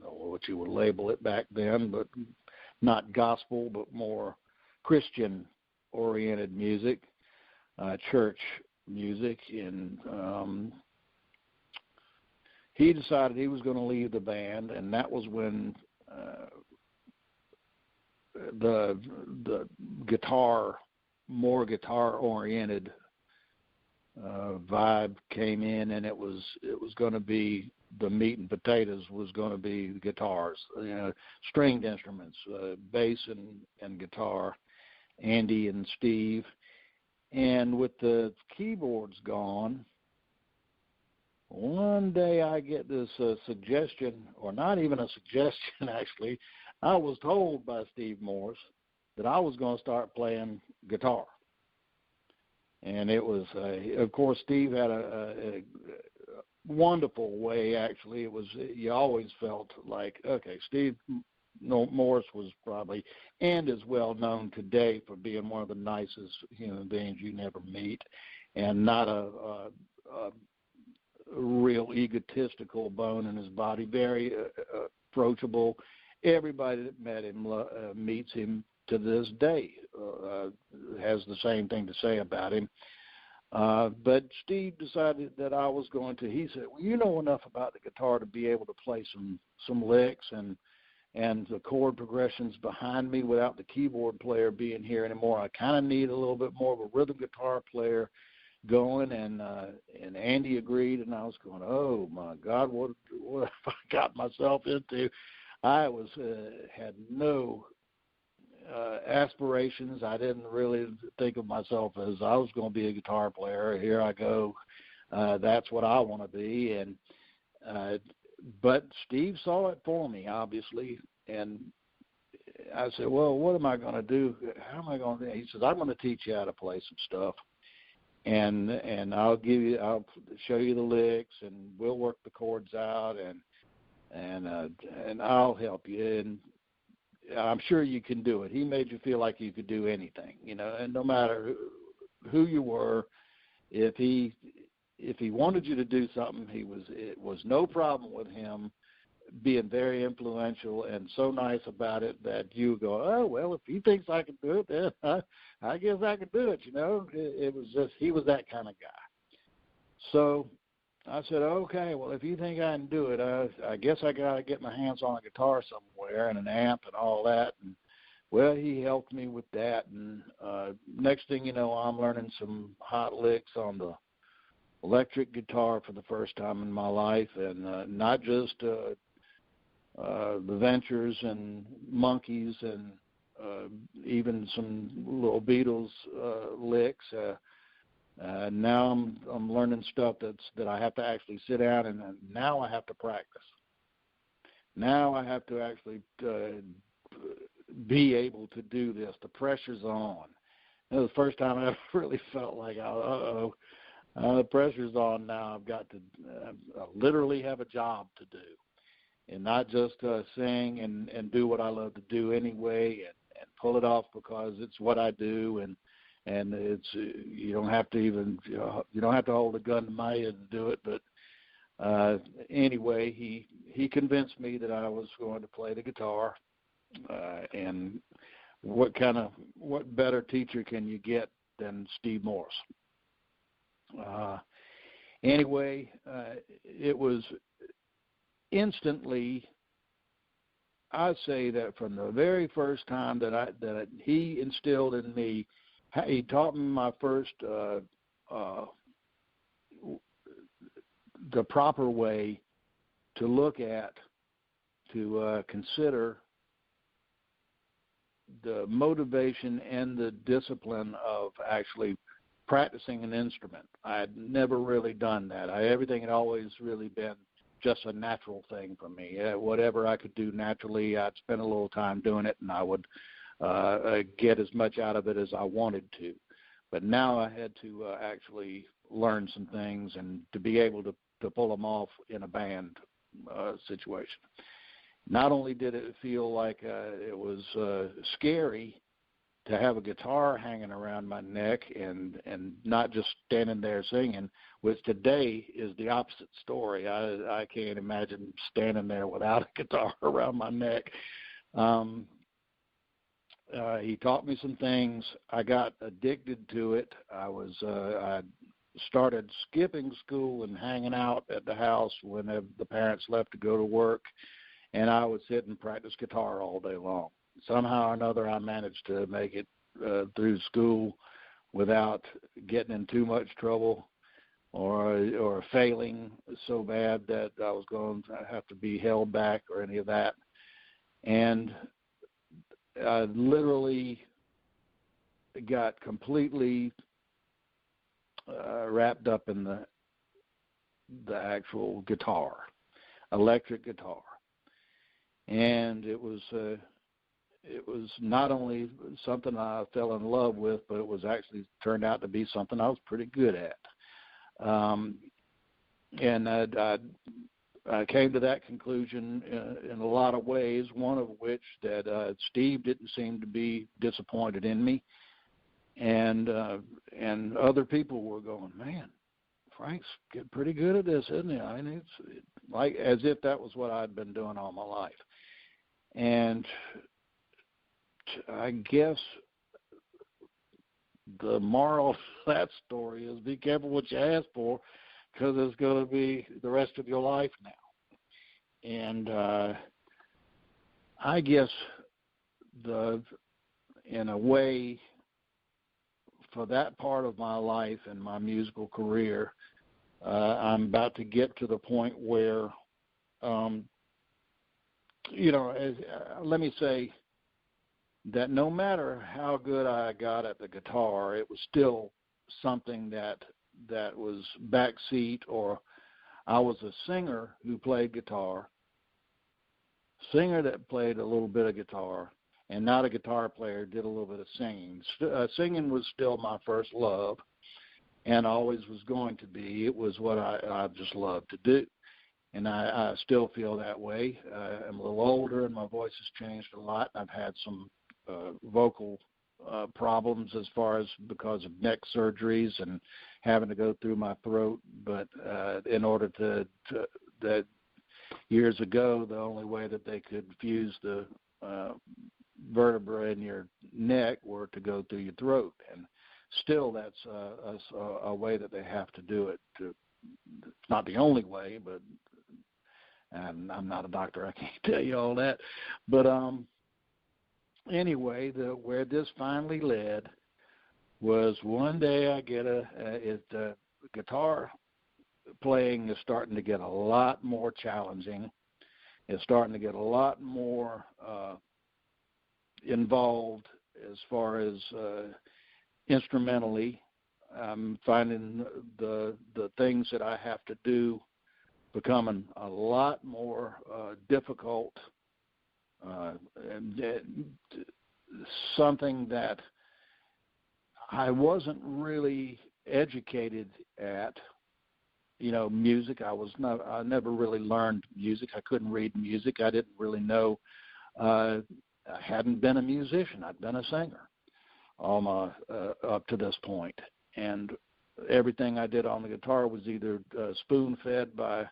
don't know what you would label it back then, but not gospel, but more Christian-oriented music, church music, and he decided he was going to leave the band, and that was when the more guitar-oriented vibe came in, and it was going to be the meat and potatoes was going to be guitars, stringed instruments, bass and guitar, Andy and Steve. And with the keyboards gone, one day I get this suggestion, or not even a suggestion actually. I was told by Steve Morse that I was going to start playing guitar. And it was, of course, Steve had a wonderful way, actually. It was, you always felt like, okay, Steve Morse was probably, and is well known today for being one of the nicest human beings you never meet, and not a real egotistical bone in his body, very approachable. Everybody that met him meets him to this day, has the same thing to say about him. But Steve decided that I was going to, he said, well, you know enough about the guitar to be able to play some licks and the chord progressions behind me without the keyboard player being here anymore. I kind of need a little bit more of a rhythm guitar player going, and Andy agreed, and I was going, oh my God, what have I got myself into? I was had no aspirations. I didn't really think of myself as I was going to be a guitar player. Here I go. That's what I want to be. And but Steve saw it for me, obviously, and I said, well, what am I going to do? How am I going to do? He says, I'm going to teach you how to play some stuff. And I'll show you the licks, and we'll work the chords out, and I'll help you, and I'm sure you can do it. He made you feel like you could do anything, and no matter who you were, if he wanted you to do something, it was no problem with him being very influential and so nice about it that you go, oh, well, if he thinks I can do it, then I guess I can do it, It was just, he was that kind of guy. So I said, okay, well, if you think I can do it, I guess I got to get my hands on a guitar somewhere and an amp and all that. And, well, he helped me with that. And next thing you know, I'm learning some hot licks on the electric guitar for the first time in my life, and not just the Ventures and Monkeys and even some little Beatles licks. Now I'm learning stuff that I have to actually sit down, and now I have to practice. Now I have to actually be able to do this. The pressure's on. It was the first time I ever really felt like, the pressure's on now. I've got to literally have a job to do, and not just sing and do what I love to do anyway, and pull it off because it's what I do, and it's you don't have to hold a gun to my head to do it. But anyway, he convinced me that I was going to play the guitar, and what better teacher can you get than Steve Morse? Anyway, it was instantly, I'd say that from the very first time that he instilled in me, he taught me my first, the proper way to look at, to consider the motivation and the discipline of actually practicing an instrument. I had never really done that. Everything had always really been just a natural thing for me. Whatever I could do naturally, I'd spend a little time doing it, and I would get as much out of it as I wanted to. But now I had to actually learn some things and to be able to pull them off in a band situation. Not only did it feel like it was scary to have a guitar hanging around my neck and not just standing there singing, which today is the opposite story. I can't imagine standing there without a guitar around my neck. He taught me some things. I got addicted to it. I started skipping school and hanging out at the house when the parents left to go to work, and I would sit and practice guitar all day long. Somehow or another, I managed to make it through school without getting in too much trouble or failing so bad that I was going to have to be held back or any of that. And I literally got completely wrapped up in the actual guitar, electric guitar. And it was not only something I fell in love with, but it was actually turned out to be something I was pretty good at. And I came to that conclusion in a lot of ways, one of which that Steve didn't seem to be disappointed in me. And other people were going, man, Frank's getting pretty good at this, isn't he? I mean, it's like as if that was what I'd been doing all my life. And I guess the moral of that story is be careful what you ask for, because it's going to be the rest of your life now. And I guess in a way, for that part of my life and my musical career, I'm about to get to the point where, let me say that no matter how good I got at the guitar, it was still something that was backseat, or I was a singer who played guitar, singer that played a little bit of guitar, and not a guitar player, did a little bit of singing. Singing was still my first love, and always was going to be. It was what I just loved to do, and I still feel that way. I'm a little older, and my voice has changed a lot. I've had some vocal problems as far as because of neck surgeries and having to go through my throat. But in order that years ago, the only way that they could fuse the vertebra in your neck were to go through your throat, and still that's a way that they have to do it. It's not the only way, but and I'm not a doctor, I can't tell you all that. But anyway, where this finally led was one day I get guitar playing is starting to get a lot more challenging. It's starting to get a lot more involved as far as instrumentally. I'm finding the things that I have to do becoming a lot more difficult. And something that I wasn't really educated at, music. I never really learned music. I couldn't read music. I didn't really know. I hadn't been a musician. I'd been a singer up to this point, and everything I did on the guitar was either spoon-fed by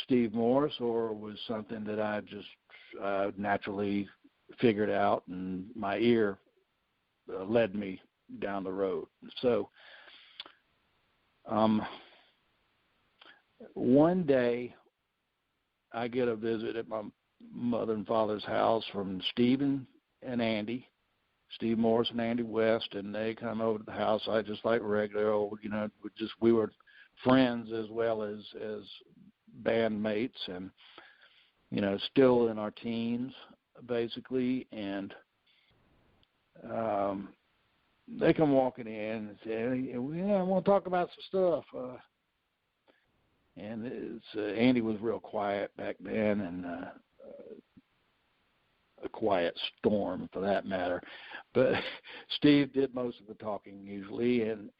Steve Morse or was something that I just naturally figured out, and my ear led me down the road. So one day I get a visit at my mother and father's house from Steve Morse and Andy West, and they come over to the house. I just like regular old, we were friends as well as bandmates, and still in our teens basically. And they come walking in and say, I want to talk about some stuff. And Andy was real quiet back then, and a quiet storm for that matter. But Steve did most of the talking usually, and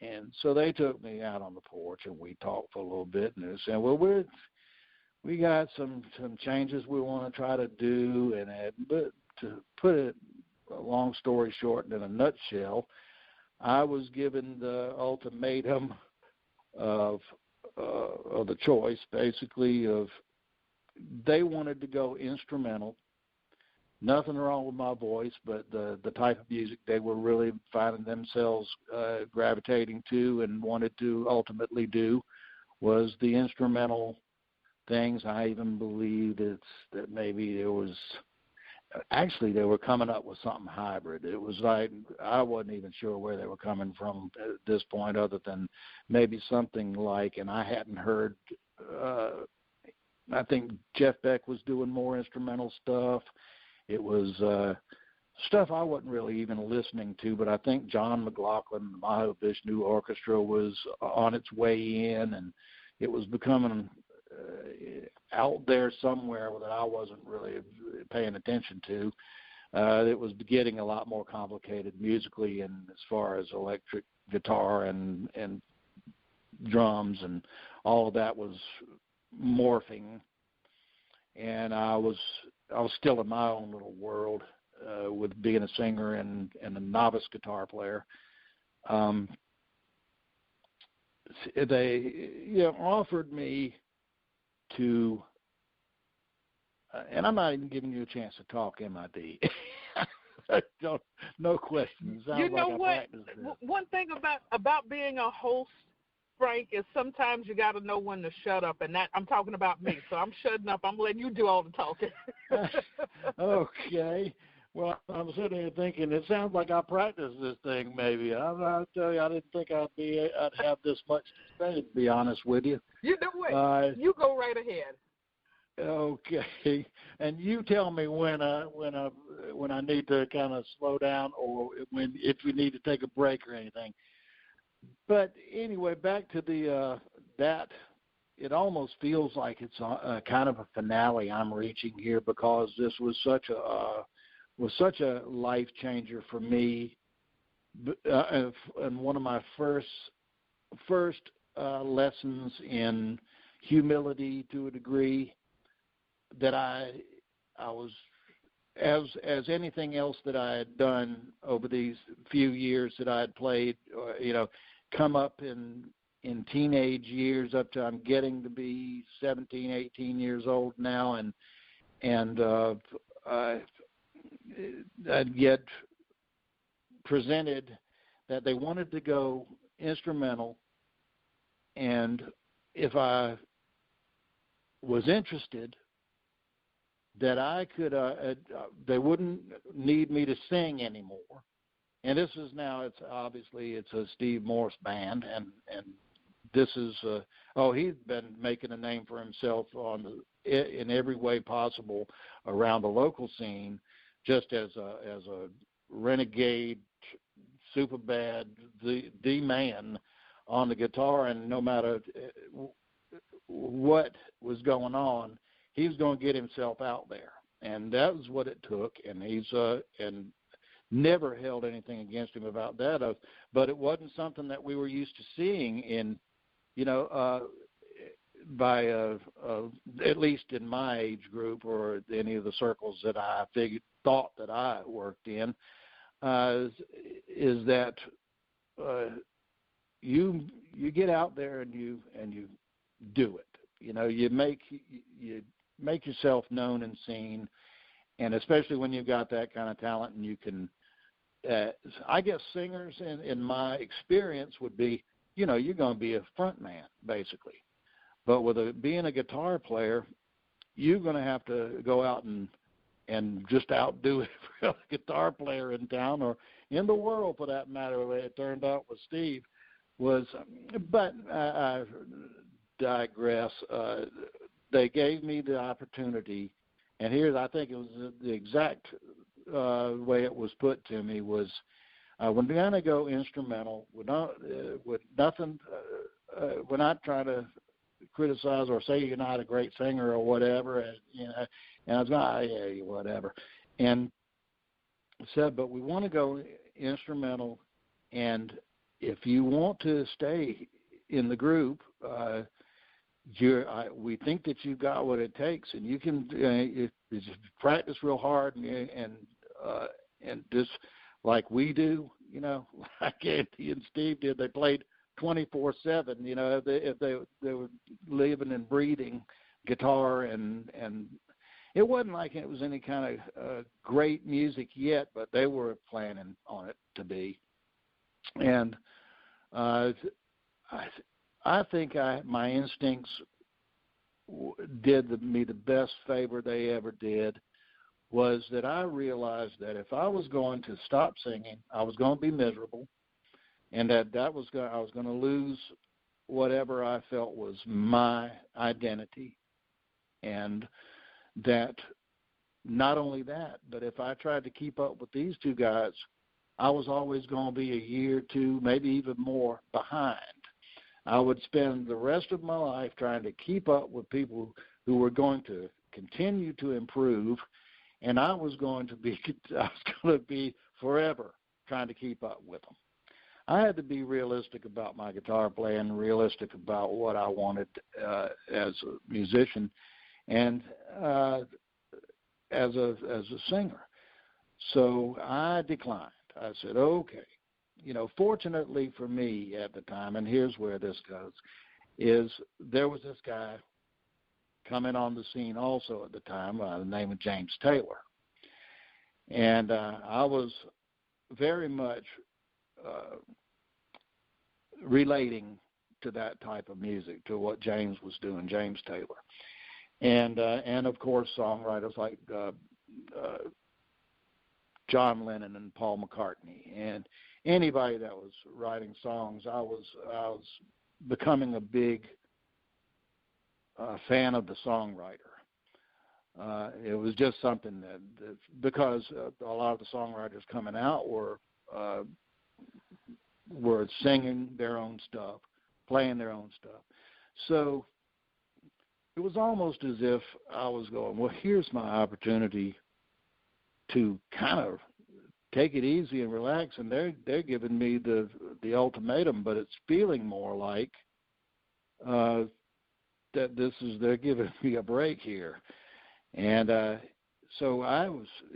so they took me out on the porch and we talked for a little bit, and they said, well, we got some changes we want to try to do, but to put it a long story short and in a nutshell, I was given the ultimatum of the choice, basically, of they wanted to go instrumental. Nothing wrong with my voice, but the type of music they were really finding themselves gravitating to and wanted to ultimately do was the instrumental things. I even believe that maybe there was actually they were coming up with something hybrid. It was like I wasn't even sure where they were coming from at this point, other than maybe something like, and I hadn't heard. I think Jeff Beck was doing more instrumental stuff. It was stuff I wasn't really even listening to, but I think John McLaughlin, the Mahavishnu Orchestra, was on its way in, and it was becoming out there somewhere that I wasn't really paying attention to. It was getting a lot more complicated musically, and as far as electric guitar and drums and all of that was morphing, and I was still in my own little world with being a singer and a novice guitar player. They offered me to, and I'm not even giving you a chance to talk, MID. No questions. You know what? One thing about being a host, Frank, is sometimes you got to know when to shut up, and that I'm talking about me. So I'm shutting up. I'm letting you do all the talking. Okay. Well, I'm sitting here thinking it sounds like I practiced this thing. Maybe I'll tell you, I didn't think I'd have this much to say. To be honest with you. You know what? You go right ahead. Okay, and you tell me when I need to kind of slow down, or if we need to take a break or anything. But anyway, back to that. It almost feels like it's a kind of a finale I'm reaching here, because this was such a life changer for me, and one of my first lessons in humility to a degree that I was, as anything else that I had done over these few years that I had played, come up in teenage years up to I'm getting to be 17, 18 years old now, and I'd get presented that they wanted to go instrumental, and if I was interested, that I could, they wouldn't need me to sing anymore. And this is now, it's a Steve Morse band, and this is, he's been making a name for himself in every way possible around the local scene, just as a renegade, super bad, the man on the guitar, and no matter what was going on, he was going to get himself out there, and that was what it took. And he's and never held anything against him about that. But it wasn't something that we were used to seeing in, by at least in my age group or any of the circles that I thought that I worked in, is that you get out there and you do it. You make yourself known and seen, and especially when you've got that kind of talent, and you can. I guess singers, in my experience, would be, you're going to be a front man basically, but with being a guitar player, you're going to have to go out and just outdo every other guitar player in town or in the world, for that matter. The way it turned out with Steve was, but I digress. They gave me the opportunity, and here's, I think it was the exact way it was put to me was, when we're going to go instrumental, we're not trying to criticize or say you're not a great singer or whatever, and, you know, and I was going, yeah, whatever. And said, but we want to go instrumental, and if you want to stay in the group, we think that you've got what it takes, and you can just practice real hard and just like we do, you know, like Andy and Steve did. They played 24/7. You know, if they were living and breathing guitar, and it wasn't like it was any kind of great music yet, but they were planning on it to be. And I think my instincts did me the best favor they ever did, was that I realized that if I was going to stop singing, I was going to be miserable, and I was going to lose whatever I felt was my identity, and that not only that, but if I tried to keep up with these two guys, I was always going to be a year, two, maybe even more behind. I would spend the rest of my life trying to keep up with people who were going to continue to improve, and I was going to be forever trying to keep up with them. I had to be realistic about my guitar playing, realistic about what I wanted as a musician, and as a singer. So I declined. I said, okay. You know, fortunately for me at the time, and here's where this goes, is there was this guy coming on the scene also at the time by the name of James Taylor. And I was very much relating to that type of music, to what James was doing, James Taylor. And of course, songwriters like John Lennon and Paul McCartney, and anybody that was writing songs. I was becoming a big fan of the songwriter. It was just something that because a lot of the songwriters coming out were singing their own stuff, playing their own stuff. So it was almost as if I was going, well, here's my opportunity to kind of take it easy and relax, and they're giving me the ultimatum, but it's feeling more like that they're giving me a break here. And so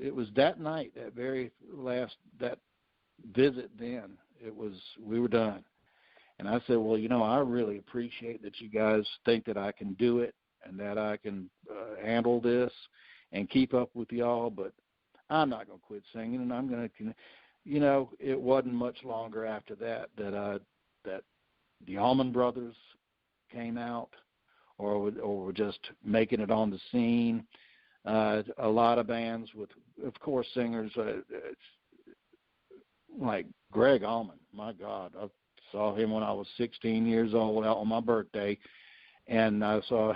it was that night, that very last, that visit then, we were done. And I said, well, you know, I really appreciate that you guys think that I can do it and that I can handle this and keep up with y'all, but I'm not going to quit singing, and I'm going to, you know, it wasn't much longer after that the Allman Brothers came out or were just making it on the scene. A lot of bands with, of course, singers like Greg Allman. My God, I saw him when I was 16 years old out on my birthday, and I saw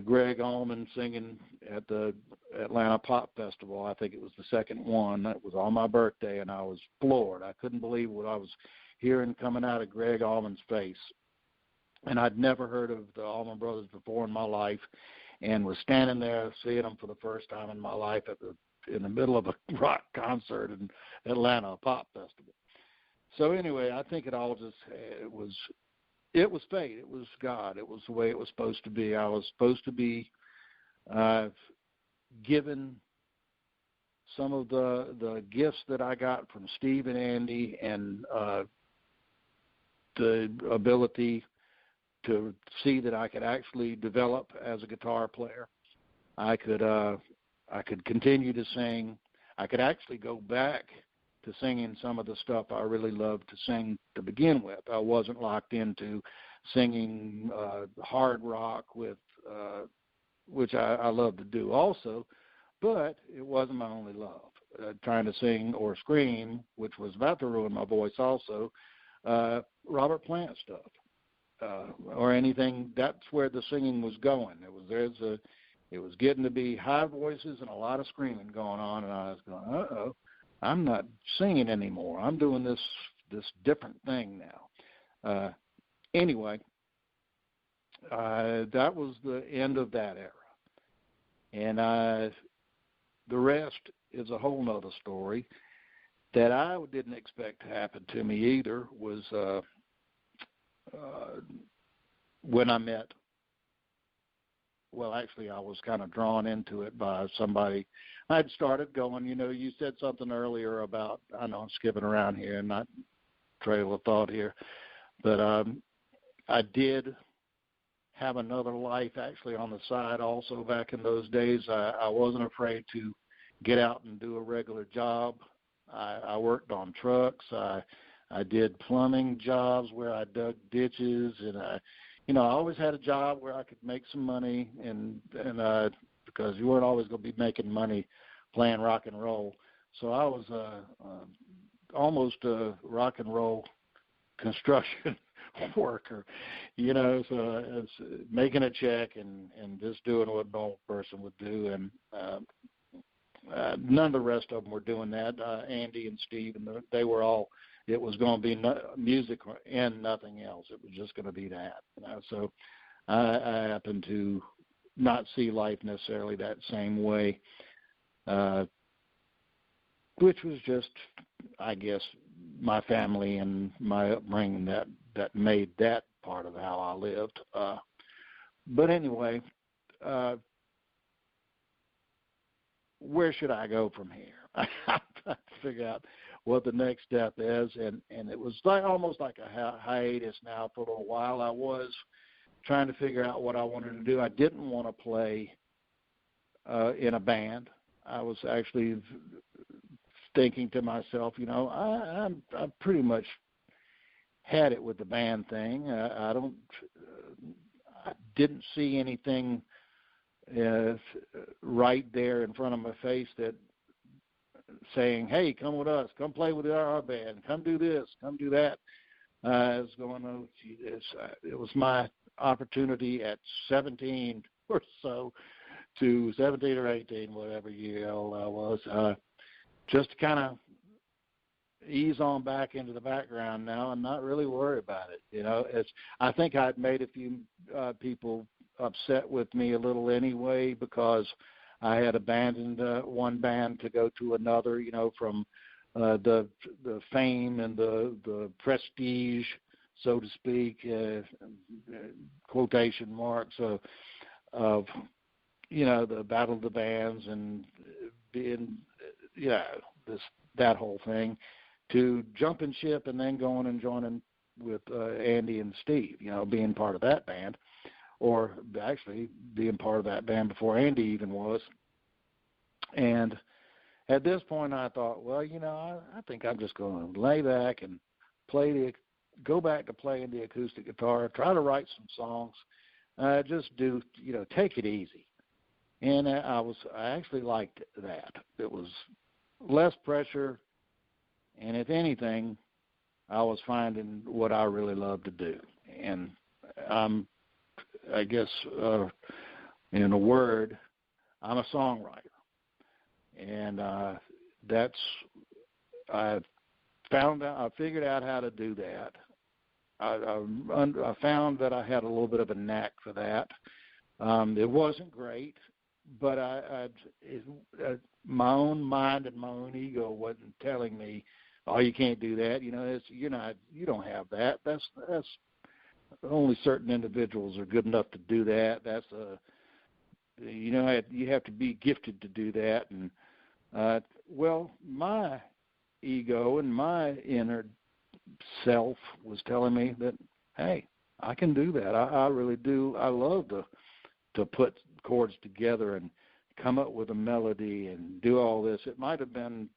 Greg Allman singing at the Atlanta Pop Festival. I think it was the second one. That was on my birthday, and I was floored. I couldn't believe what I was hearing coming out of Greg Allman's face. And I'd never heard of the Allman Brothers before in my life, and was standing there seeing them for the first time in my life in the middle of a rock concert in Atlanta Pop Festival. So anyway, I think it all just it was fate. It was God. It was the way it was supposed to be. I was supposed to be given some of the gifts that I got from Steve and Andy, and the ability to see that I could actually develop as a guitar player. I could continue to sing. I could actually go back to singing some of the stuff I really loved to sing to begin with. I wasn't locked into singing hard rock which I love to do also, but it wasn't my only love. Trying to sing or scream, which was about to ruin my voice also, Robert Plant stuff, or anything. That's where the singing was going. It was getting to be high voices and a lot of screaming going on, and I was going, uh-oh, I'm not singing anymore. I'm doing this different thing now. Anyway, that was the end of that era. And the rest is a whole nother story that I didn't expect to happen to me either, was when I met, well, actually I was kind of drawn into it by somebody. I'd started going, you said something earlier about, I know I'm skipping around here and not trail of thought here, but I did have another life actually on the side also back in those days. I wasn't afraid to get out and do a regular job. I worked on trucks. I did plumbing jobs where I dug ditches, and I always had a job where I could make some money, and because you weren't always going to be making money playing rock and roll. So I was almost a rock and roll construction worker, so it's making a check and just doing what a normal person would do, and none of the rest of them were doing that. Andy and Steve, and they were all, it was going to be music and nothing else. It was just going to be that. So I happened to not see life necessarily that same way, which was just, I guess, my family and my upbringing that made that part of how I lived. But anyway, where should I go from here? I'm trying to figure out what the next step is, and it was almost like a hiatus now for a little while. I was trying to figure out what I wanted to do. I didn't want to play in a band. I was actually thinking to myself, I pretty much had it with the band thing. I didn't see anything right there in front of my face that saying, hey, come with us, come play with our band, come do this, come do that. I was going, oh, gee, it was my opportunity at 17 or so, to 17 or 18, whatever year old I was, just to kind of ease on back into the background now and not really worry about it. I think I'd made a few people upset with me a little anyway, because I had abandoned one band to go to another, from the fame and the prestige, so to speak, quotation marks of the Battle of the Bands and being, that whole thing, to jumping ship and then going and joining with Andy and Steve, being part of that band, or actually being part of that band before Andy even was. And at this point I thought, well, I think I'm just going to lay back and go back to playing the acoustic guitar, try to write some songs, just do, take it easy. And I actually liked that. It was less pressure, and if anything, I was finding what I really love to do. And I guess, in a word, I'm a songwriter. And I figured out how to do that. I found that I had a little bit of a knack for that. It wasn't great, but my own mind and my own ego wasn't telling me, "Oh, you can't do that." You don't have that. That's only certain individuals are good enough to do that. You have to be gifted to do that. And well, my ego and my inner self was telling me that, hey, I can do that. I really do. I love to put chords together and come up with a melody and do all this. It might have been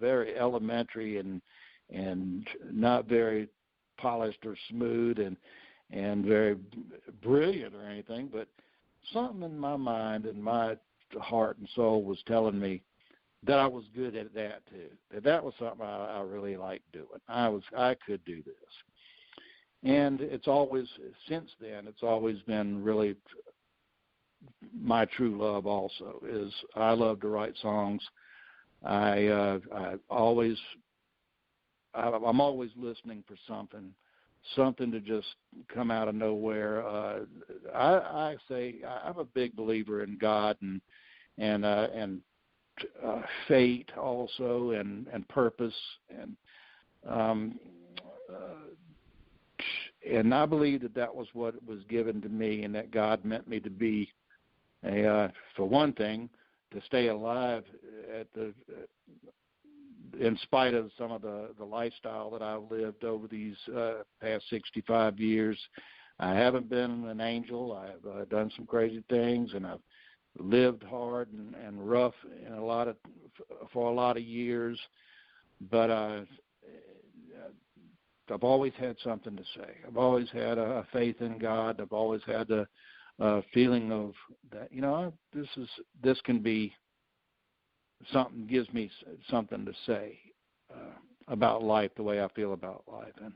very elementary and not very polished or smooth and very brilliant or anything, but something in my mind and my heart and soul was telling me that I was good at that too. That was something I really liked doing. I could do this. And since then, it's always been really my true love also, is I love to write songs. I'm always listening for something something to just come out of nowhere. I say I'm a big believer in God and fate also, and purpose, um, and I believe that was what was given to me, and that God meant me to be for one thing, to stay alive in spite of some of the lifestyle that I've lived over these past 65 years. I haven't been an angel. I've done some crazy things, and I've lived hard and rough for a lot of years. But I've always had something to say. I've always had a faith in God. I've always had a feeling of that. This can be something, gives me something to say about life, the way I feel about life. And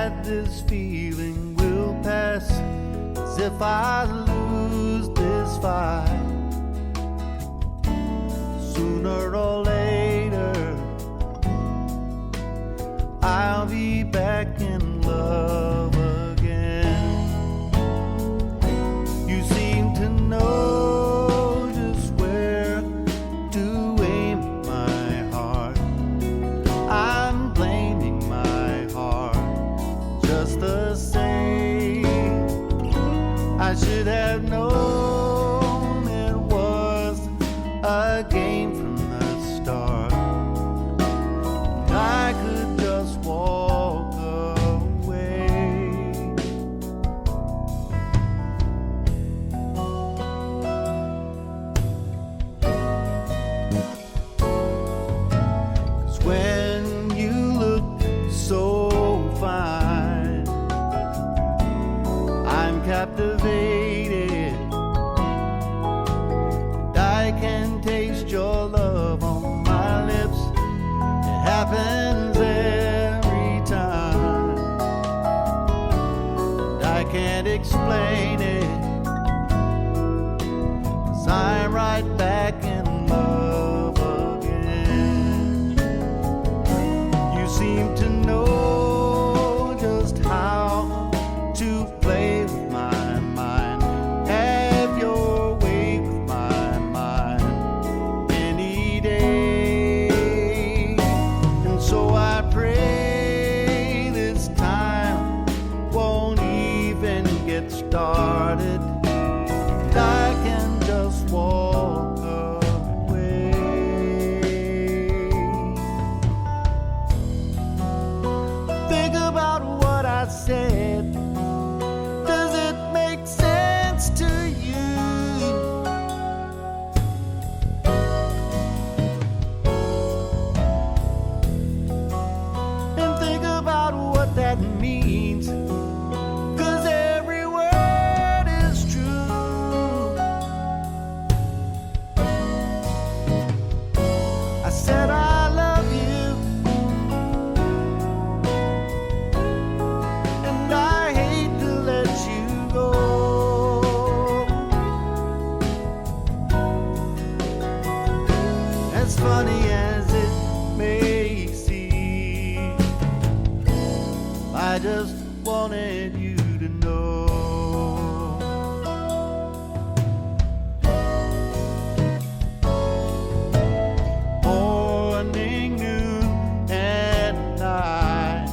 that this feeling will pass, as if I lose this fight. Sooner or later, I'll be back in love again. You seem to know just where to aim my heart. I'm blaming my heart just the same. I should have known it was a game from the start. I could just walk away. 'Cause when you look so fine, I'm captivated, and I can taste your love on my lips. It happens every time, and I can't explain it, 'cause I'm right back in love again. You seem to know just how to play with my mind, have your way with my mind any day. And so I pray this time won't even get started, and I can just walk away. Think about what I said. Does it make sense to you? And think about what that means, 'cause every word is true. I said I love you, and I hate to let you go. As funny as it may seem, I just wanted you to know. Morning, noon, and night,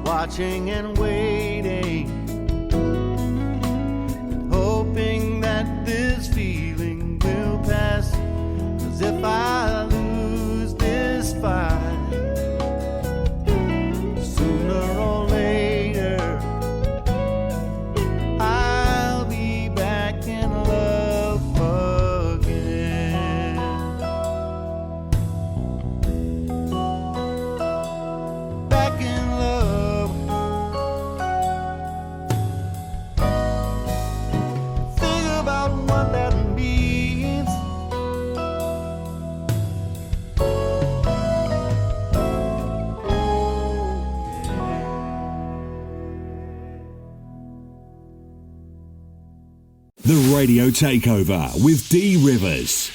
watching and waiting, and hoping that this feeling will pass, 'cause if I lose this fight, sooner or later, I'll be back in love again. Back in love. Think about what that means. The Radio Takeover with D Rivers.